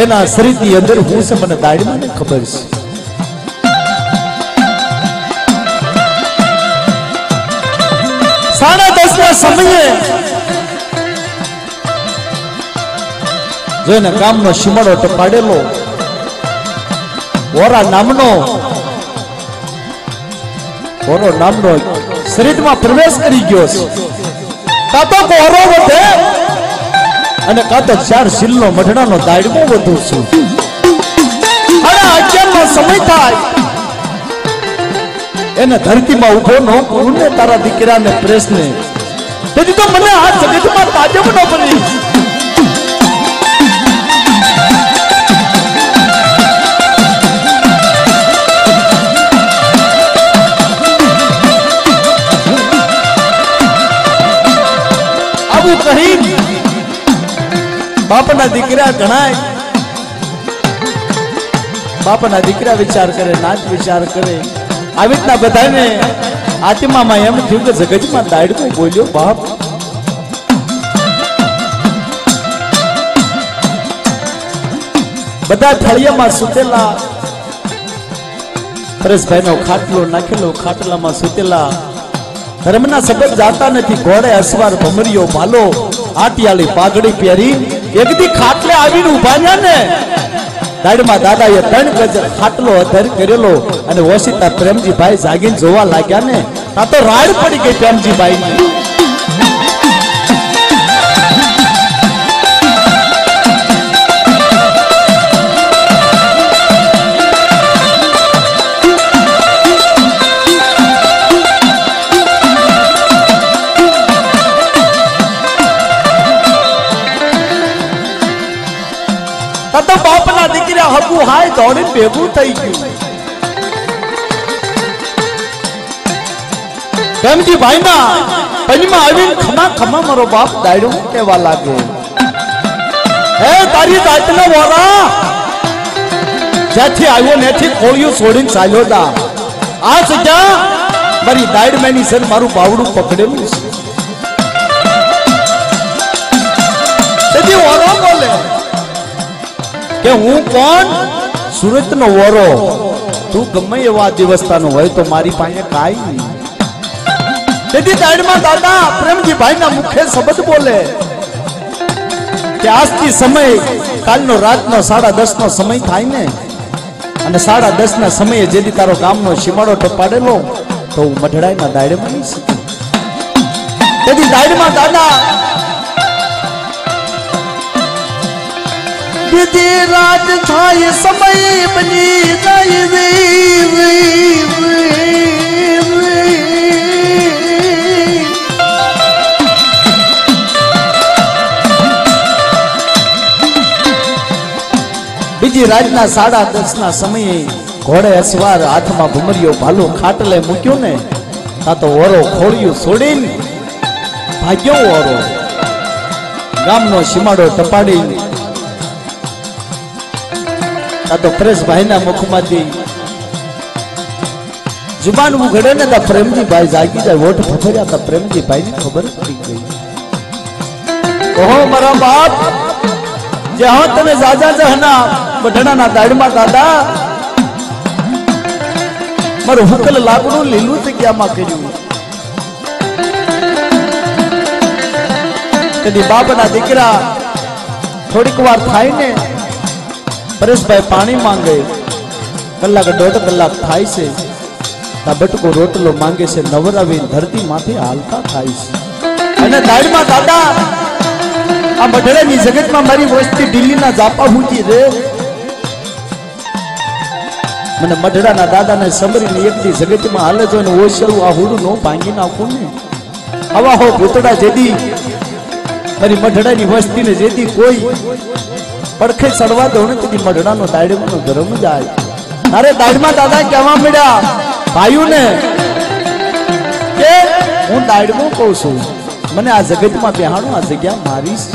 એના શરીરની અંદર હું છે મને દાડીમાં ને ખબર છે સાડા 10 ના સમયે જેને કામનો શિમડો ટપાડેલો ઓરા નામનો શરીરમાં પ્રવેશ કરી ગયો છે કાતો કોરો વધે અને કાતો 4 શીલનો મઢડાનો દાડમો વધુ છું અને 11 નો સમય થાય એને ધરતીમાં ઉભો ન કરું ને તારા દીકરાને પ્રેસને તેથી તો મને આ જગતમાં તાજબ ન બની આવું કહી બાપના દીકરા ગણાય બાપના દીકરા વિચાર કરે નાચ વિચાર કરે આવી રીતના બધાને આત્મામાં એમ થયું કે જગતમાં દાડકો બોલ્યો બાપ બધા થળિયામાં સુતેલા પરેશભાઈનો ખાટલો નાખેલો ખાટલામાં સુતેલા ધર્મના શબ્દ જાતા નથી ઘોડે અસવાર ભમરીઓ ભાલો આટિયાળી પાઘડી પહેરી એકદી ખાટલે આવીને ઉભા રહ્યા ને દાડમાં દાદાએ 3 ગજ ખાટલો અધર કરેલો અને ઓશિતા પ્રેમજીભાઈ જાગીને જોવા લાગ્યા ને આ તો રાડ પડી ગઈ પ્રેમજીભાઈ ની તો બાપના દીકરા હગુ હાય દોડી ભેગું થઈ ગયું પ્રેમજી ભાઈ ના પૈમાં આવીને ખમા ખમા મારો બાપ દાડ્યો કહેવા લાગે હે તારી દાંતના વોરા જ્યાંથી આવ્યો નેથી ખોળિયું છોડીને ચાલ્યો જા આ જગ્યા મારી દાડ મેની સર મારું બાવડું પકડેલું છે તેથી વોરો બોલે કે હું કોણ સુરતનો વોરો તું ગમે એવા દિવસતાનો હોય તો મારી પાસે કાઈ નહીં તેથી દાડમાં દાદા પ્રેમજીભાઈના મુખે શબ્દ બોલે કે આજથી સમય કાલનો રાતનો 10:30 નો સમય થાય ને અને 10:30 ના સમયે જેથી તારો ગામનો શિમાડો ટપાડેલો તો હું મઢડાઈના દાડમાં નહીં શીખું તેથી દાડમાં દાદા વિધિ રાત થાય સમય બની જાય બીજી રાતના 10:30 ના સમયે ઘોડે અસવાર હાથમાં ભમરિયો ભાલો ખાટલે મૂક્યો ને તા તો ઓરો ખોળિયું છોડીને ભાગ્યો ઓરો ગામનો સીમાડો ટપાડી તા તો પરેશભાઈના મુખમાંથી जुबान उघड़े ने ता प्रेमजी भाई जागी जाए वोट फफड़िया ता प्रेमजी भाई ने खबर पड़ी गई ओहो मारा बाप जहां तने जाजा जहना बढना ना दाड़मा दादा मारो हुकल लागणो લીલું જગ્યામાં કર્યું કદી બાપના દીકરા થોડીક વાર થાય ને પરેશભાઈ પાણી માંગે કલાક દોઢ કલાક થાય છે બટકો રોટલો માંગે છે નવરાવી ધરતી માથે હાલતા થાય છે અને દાડમાં દાદા આ બઢડાની જગતમાં મારી વસ્તી દિલ્હીના જાપા મૂકી રે મને મઢડાના દાદાને સમરીને એકદી જગતમાં હાલે જો ને ઓછળું આ હુડું નો ભાંગી નાખું ને આવા હો ભૂતડા જેદી મારી મઢડાની વસ્તીને જેદી કોઈ પડખે ચડવા દો ને તેથી મઢડાનો દાડવાનો ધર્મ જાય તારે દાડમાં દાદા કહેવા મળ્યા भाइयों ने के हूँ दाड़मो कहूं छू मने आ जगत में बेहाणो आ जग्या मारीश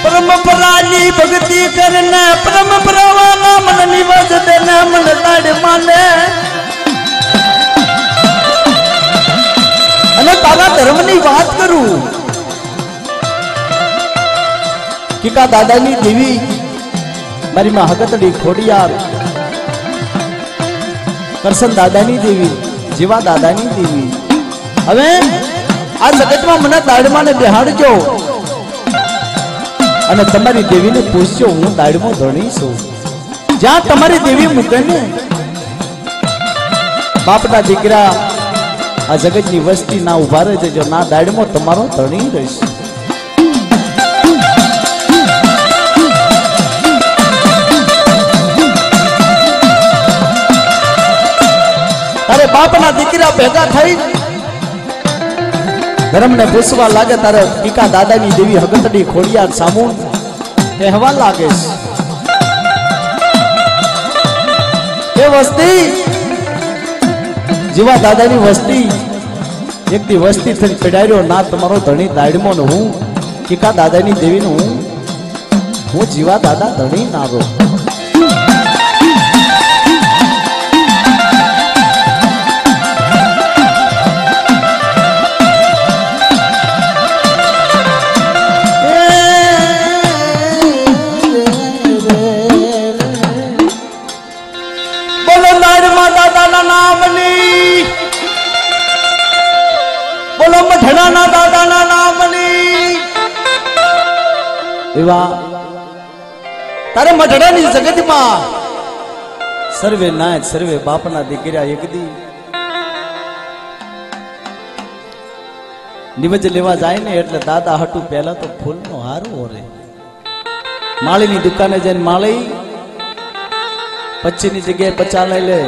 परमपरानी भक्ति करना परमपरावाना मन निवास देना मन दाड़ माने तारा धर्म की बात करूं किका दादानी देवी मारी मां हगतड़ी खोडियार करसन दादानी देवी जीवा दादानी देवी हवे आ जगत में मने दाड़मा ने बेहाड़जो अने तमारी देवी ने पूछજો હું દાડમો ધણી છું જ્યાં તમારી દેવી મૂકે ને બાપના દીકરા आ जगत की वस्ती ना उभा रहे जो ना दाड़मो तमारो धणी रहीश तारे बाप ना दीकरा भेगा थई धर्म ने पूछवा लागे तारे टीका दादा नी देवी हगतड़ी खोड़ियार सामू कहवा लागे ये वस्ती जीवा दादा नी वस्ती एक दी वस्ती थी पीड़ायो ना तमारो धणी दाड़मो न हूँ कीका दादा नी देवी न हूँ जीवा दादा धणी नारो बोलो दाड़मा दादा ना नाम नी बोलो मठड़ा ना दादा ना नाम नी एवा तारे मठड़ा नी जगत में सर्वे नायक सर्वे बापना दीकरा एक दी निवज लेवा जाए ने એટલે દાદા હટુ પહેલા તો ફૂલનો હાર ઓરે માળીની દુકાને જઈને માળી પચ્ચીની જગ્યાએ પચા લઈ લે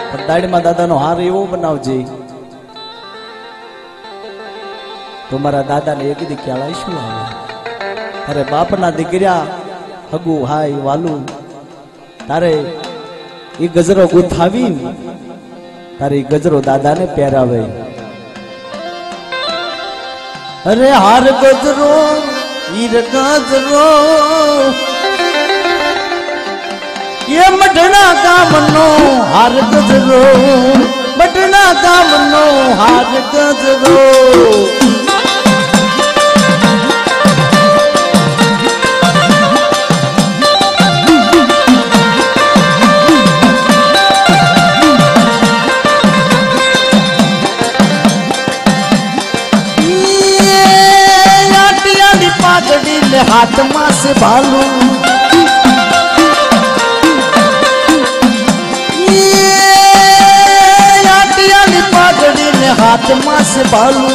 પણ દાડીમાં દાદાનો હાર એવો બનાવજે तो मारा दादा ने एक दी ख्याल शू आवे अरे बापना दीकरा हगु हाय वालू तारे ये गजरो गुथावी तारे गजरो दादा ने पहरावे अरे हार गजरो हीर गजरो ये मटना का मनो हार गजरो मटना का मनो हार गजरो हाथ मां से भालू पागड़ी ने हाथ मां से भालू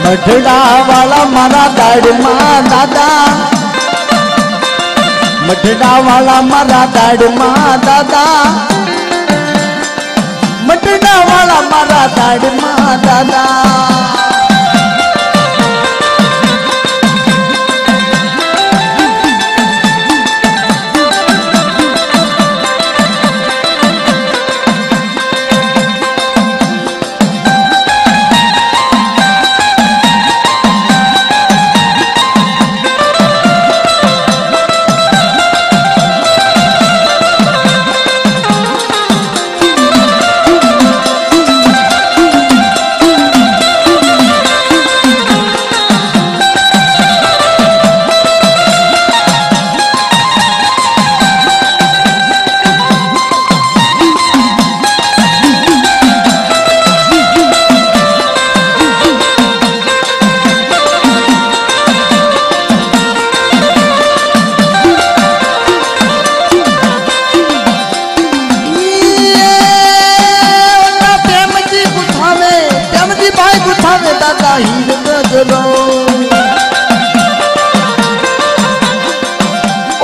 मठड़ा वाला मारा दाड़ मां दादा મટડા વાળા મારા દાડમાં દાદા, મટડા વાળા મારા દાડમાં દાદા.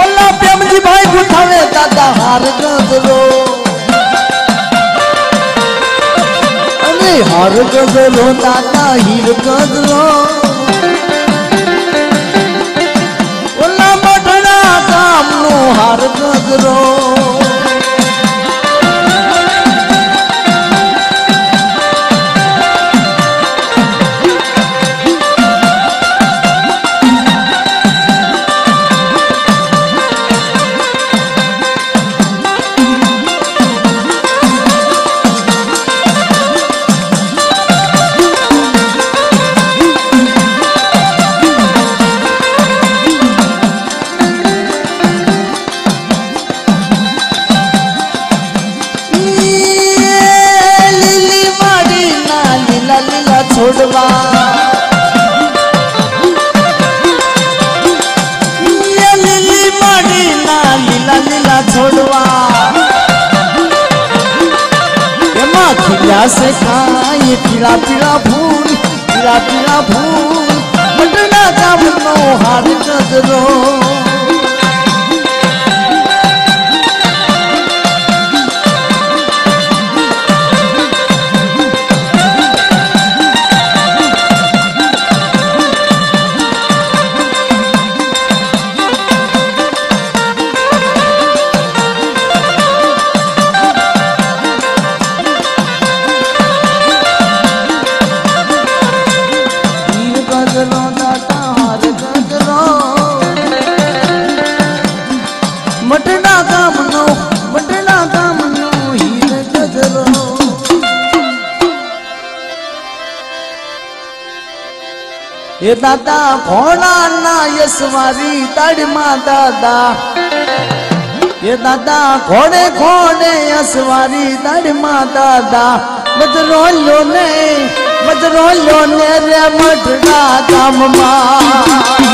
ઓલા પ્રેમજી ભાઈ ગુઠાવે દાદા હાર ગજરો, અને હાર ગજરો દાદા હીર ગજરો. ઓલા મઠડા ગામનો હાર ગજરો. છોડવા લીલી માડીના લીલા લીલા છોડવા એમાં ખીલ્યા છે કાંઈ પીળા પીળા ફૂલ, પીળા પીળા ફૂલ. મટડા ગામનો હાર ગજરો. મટડા ગામનો હીર ગજરો. એ દાદા ઘોડાના યસવારી તાડમાં દાદા, એ દાદા ઘોડે ઘોડે યસવારી તાડમાં દાદા. બજરો લ્યો ને રે મટડા ગામમાં.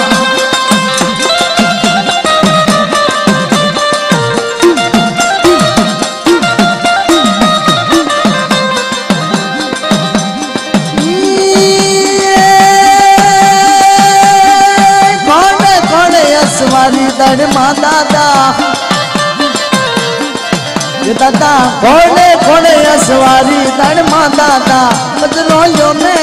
દડમાં દાદા, એ દાદા ઘોડે ઘોડે અસવારી દડમાં દાદા. બજરો લ્યો ને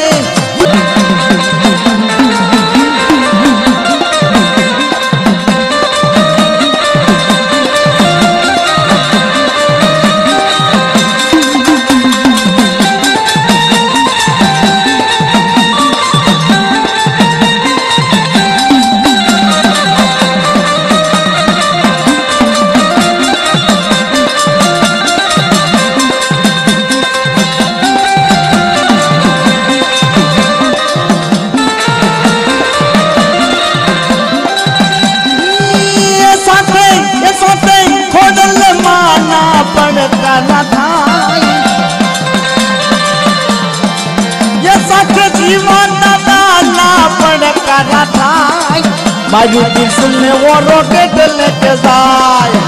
મારી દિલ ને વો રોકેટ લેકે જાય.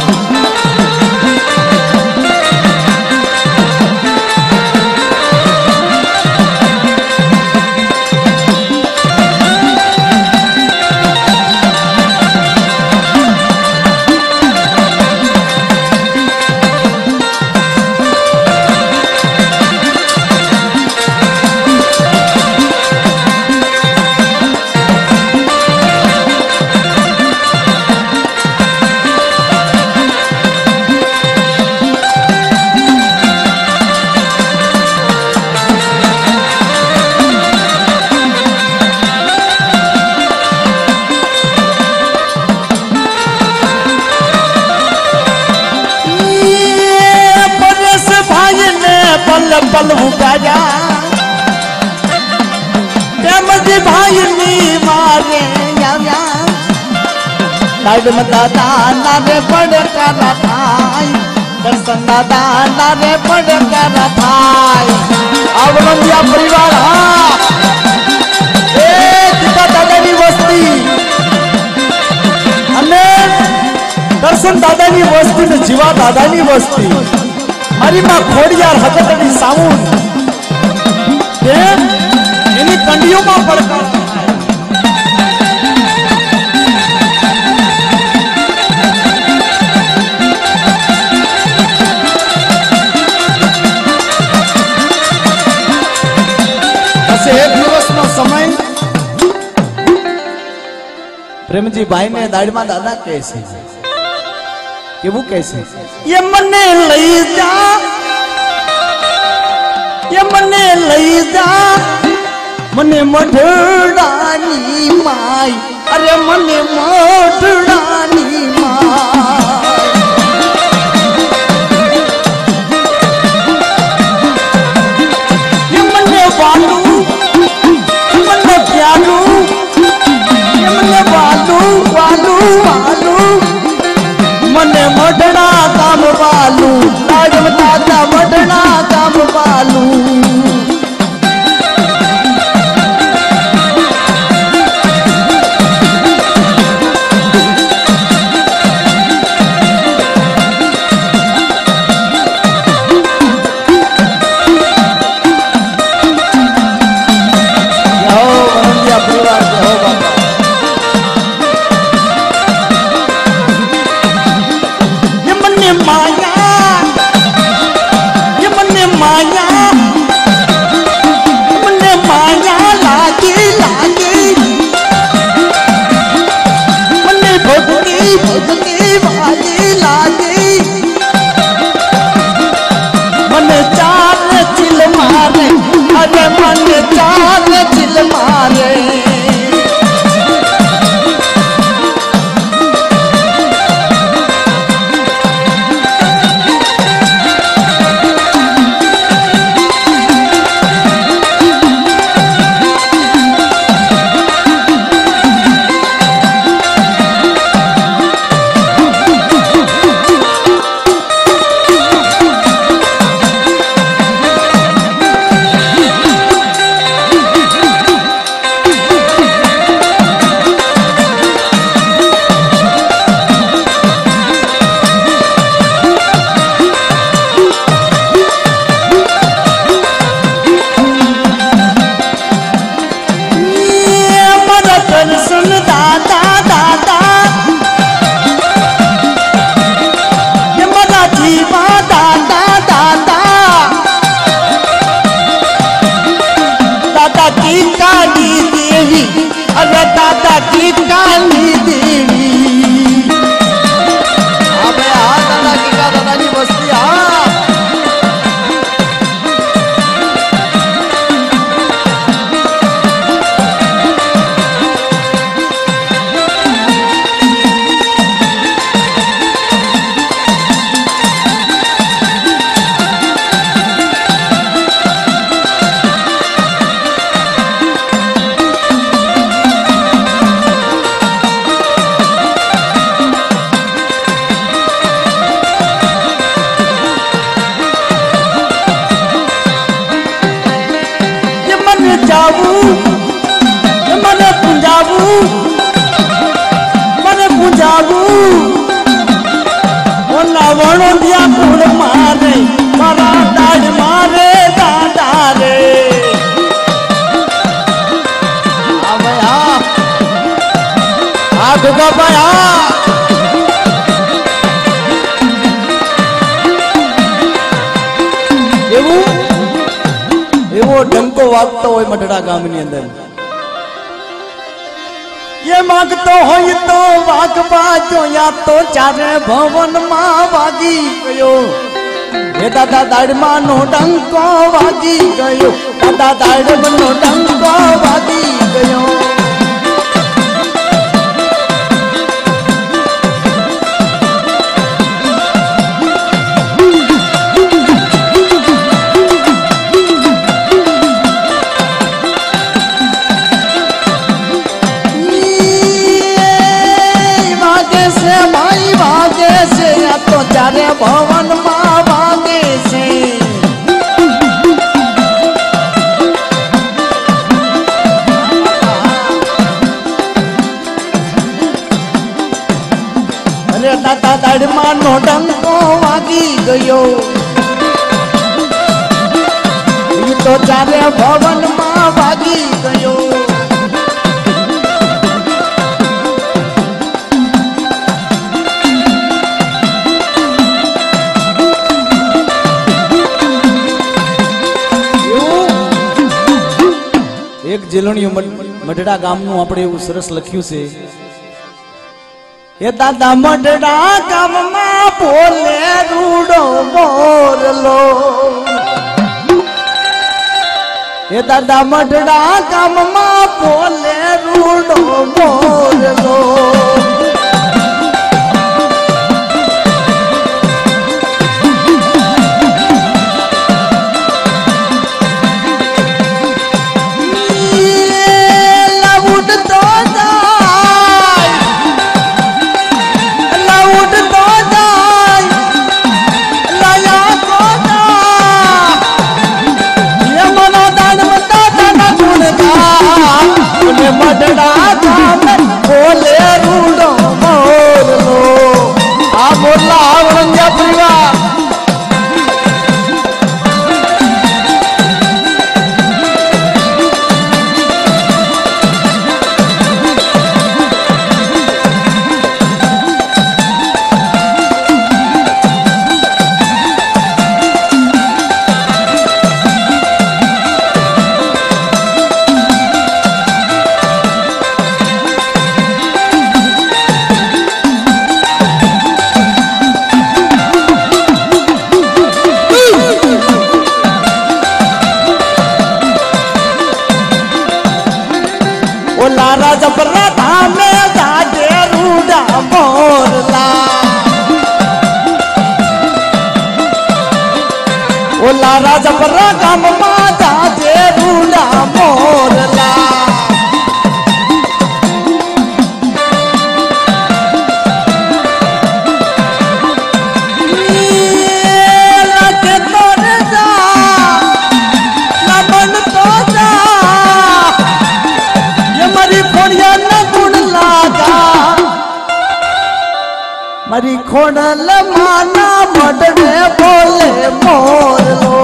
चप्पल उगाया प्रेमजी भाई नी मारे लाइट में दादा नारे पड़ कर थाई दर्शन दादा नारे पड़ कर थाई अब रंजिया परिवार हाँ ए टीका दादा नी वस्ती अने दर्शन दादा नी वस्ती ने जीवा दादा नी वस्ती मारी मां खोड़ियार हकतनी साउन एनी कंडियों में पड़का एक दिवस नो समय प्रेमजी भाई ने दाढ़ी में दादा कैसे कि वो कैसे ये मने लई जा ये मने लई जा मने मढड़ानी माई अरे मने मढड़ानी माई ये मने वालू मने मढना काम वालू लाडम दादा मढना काम वालू डंको वागतो हो मढड़ा गाम नी अंदर ये मांगतो हो तो वाग बाजो या तो चारे भवन मां वागी गयो ये दादा दाड़मा नो डंको वागी गयो दादा दाड़म नो डंको वागी गयो ભવન માં વાગે છે અરે દાદા દાડમાં નો ડંકો વાગી ગયો ઈ તો ચારે ભવન માં વાગી ગયો એક જેલણિયું મઢડા ગામનું આપણે એવું સરસ લખ્યું છે એ દાદા મઢડા ગામમાં બોલે રૂડો મોરલો એ દાદા મઢડા ગામમાં બોલે રૂડો મોરલો મઢડા ગામ બોલે રૂડો મોરલો આ મોરલા આવરંગ્યા પરિવાર लारा जबरा धामे जागे रूडा मोरला ओ लारा जबरा गाम मा जागे रूडा मोरला મારી ખોડલ માના મઢડે બોલે મોરલો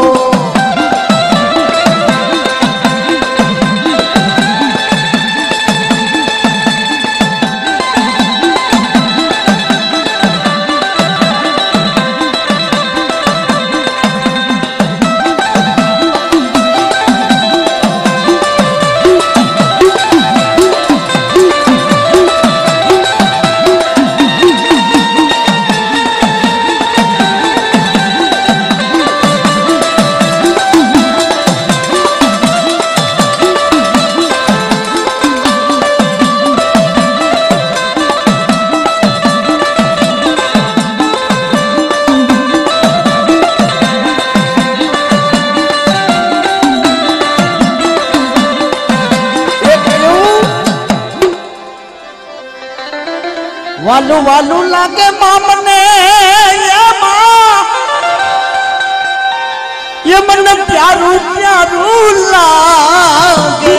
वालू वालू लागे मामने ये मन प्यारू प्यारू लागे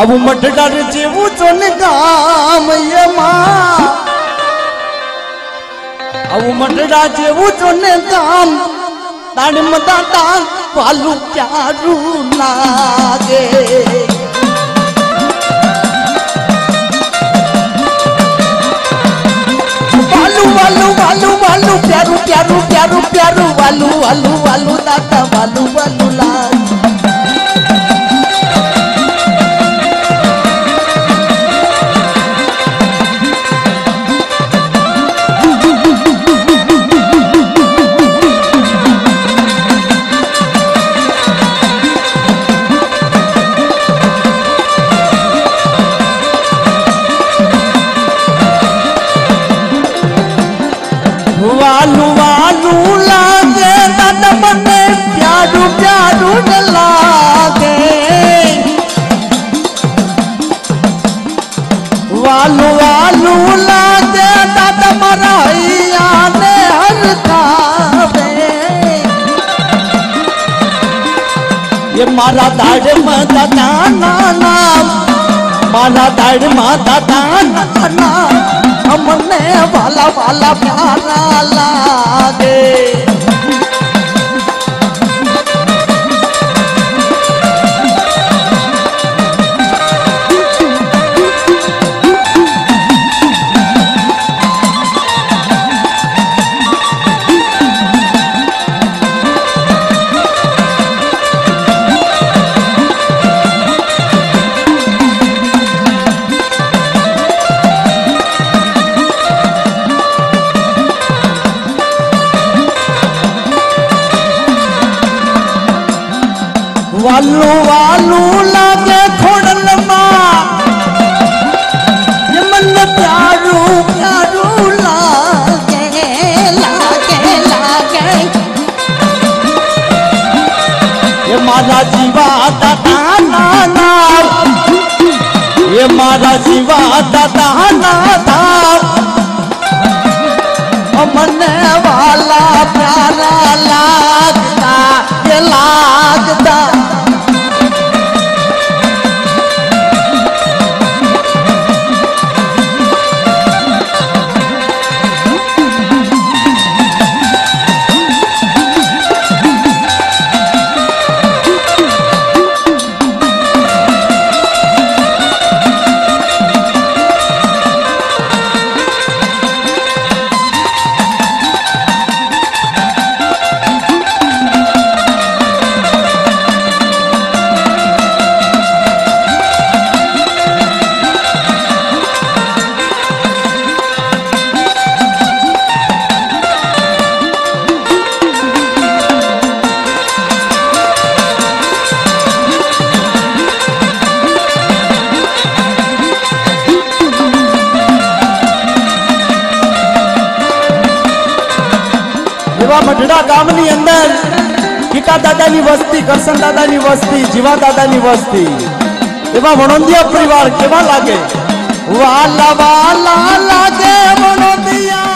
अब मठडार जेवू चोन गाम ये मां अब मठडा जेवू चोन गाम दाड़ मदाता वालू प्यारू लागे वालू वालू वालू प्यारू प्यारू प्यारू प्यारू वालू वालू वालू दादा वालू वालू लाल वालू वालू लागे दादा मने प्यारू प्यारू लागे वालू वालू मारा हैया ने हरकावे ये मारा दाढ़ में दादा नाम मारा दाढ़ में दादा नाम हमने वाला वाला प्यारा लागे वालू वालू लागे खोड़ल माँ ये मन प्यारू प्यारू लागे लागे लागे ये मारा जीवा दादा नाना ये मारा जीवा दादा नाना मन वाला प्यारा लागता ये लागता मઢડા ગામની અંદર કીકા દાદાની વસ્તી કરશન દાદાની વસ્તી જીવા દાદાની વસ્તી એવા વણોંદિયા પરિવાર કેવા લાગે વાલા વાલા લાગે વણોંદિયા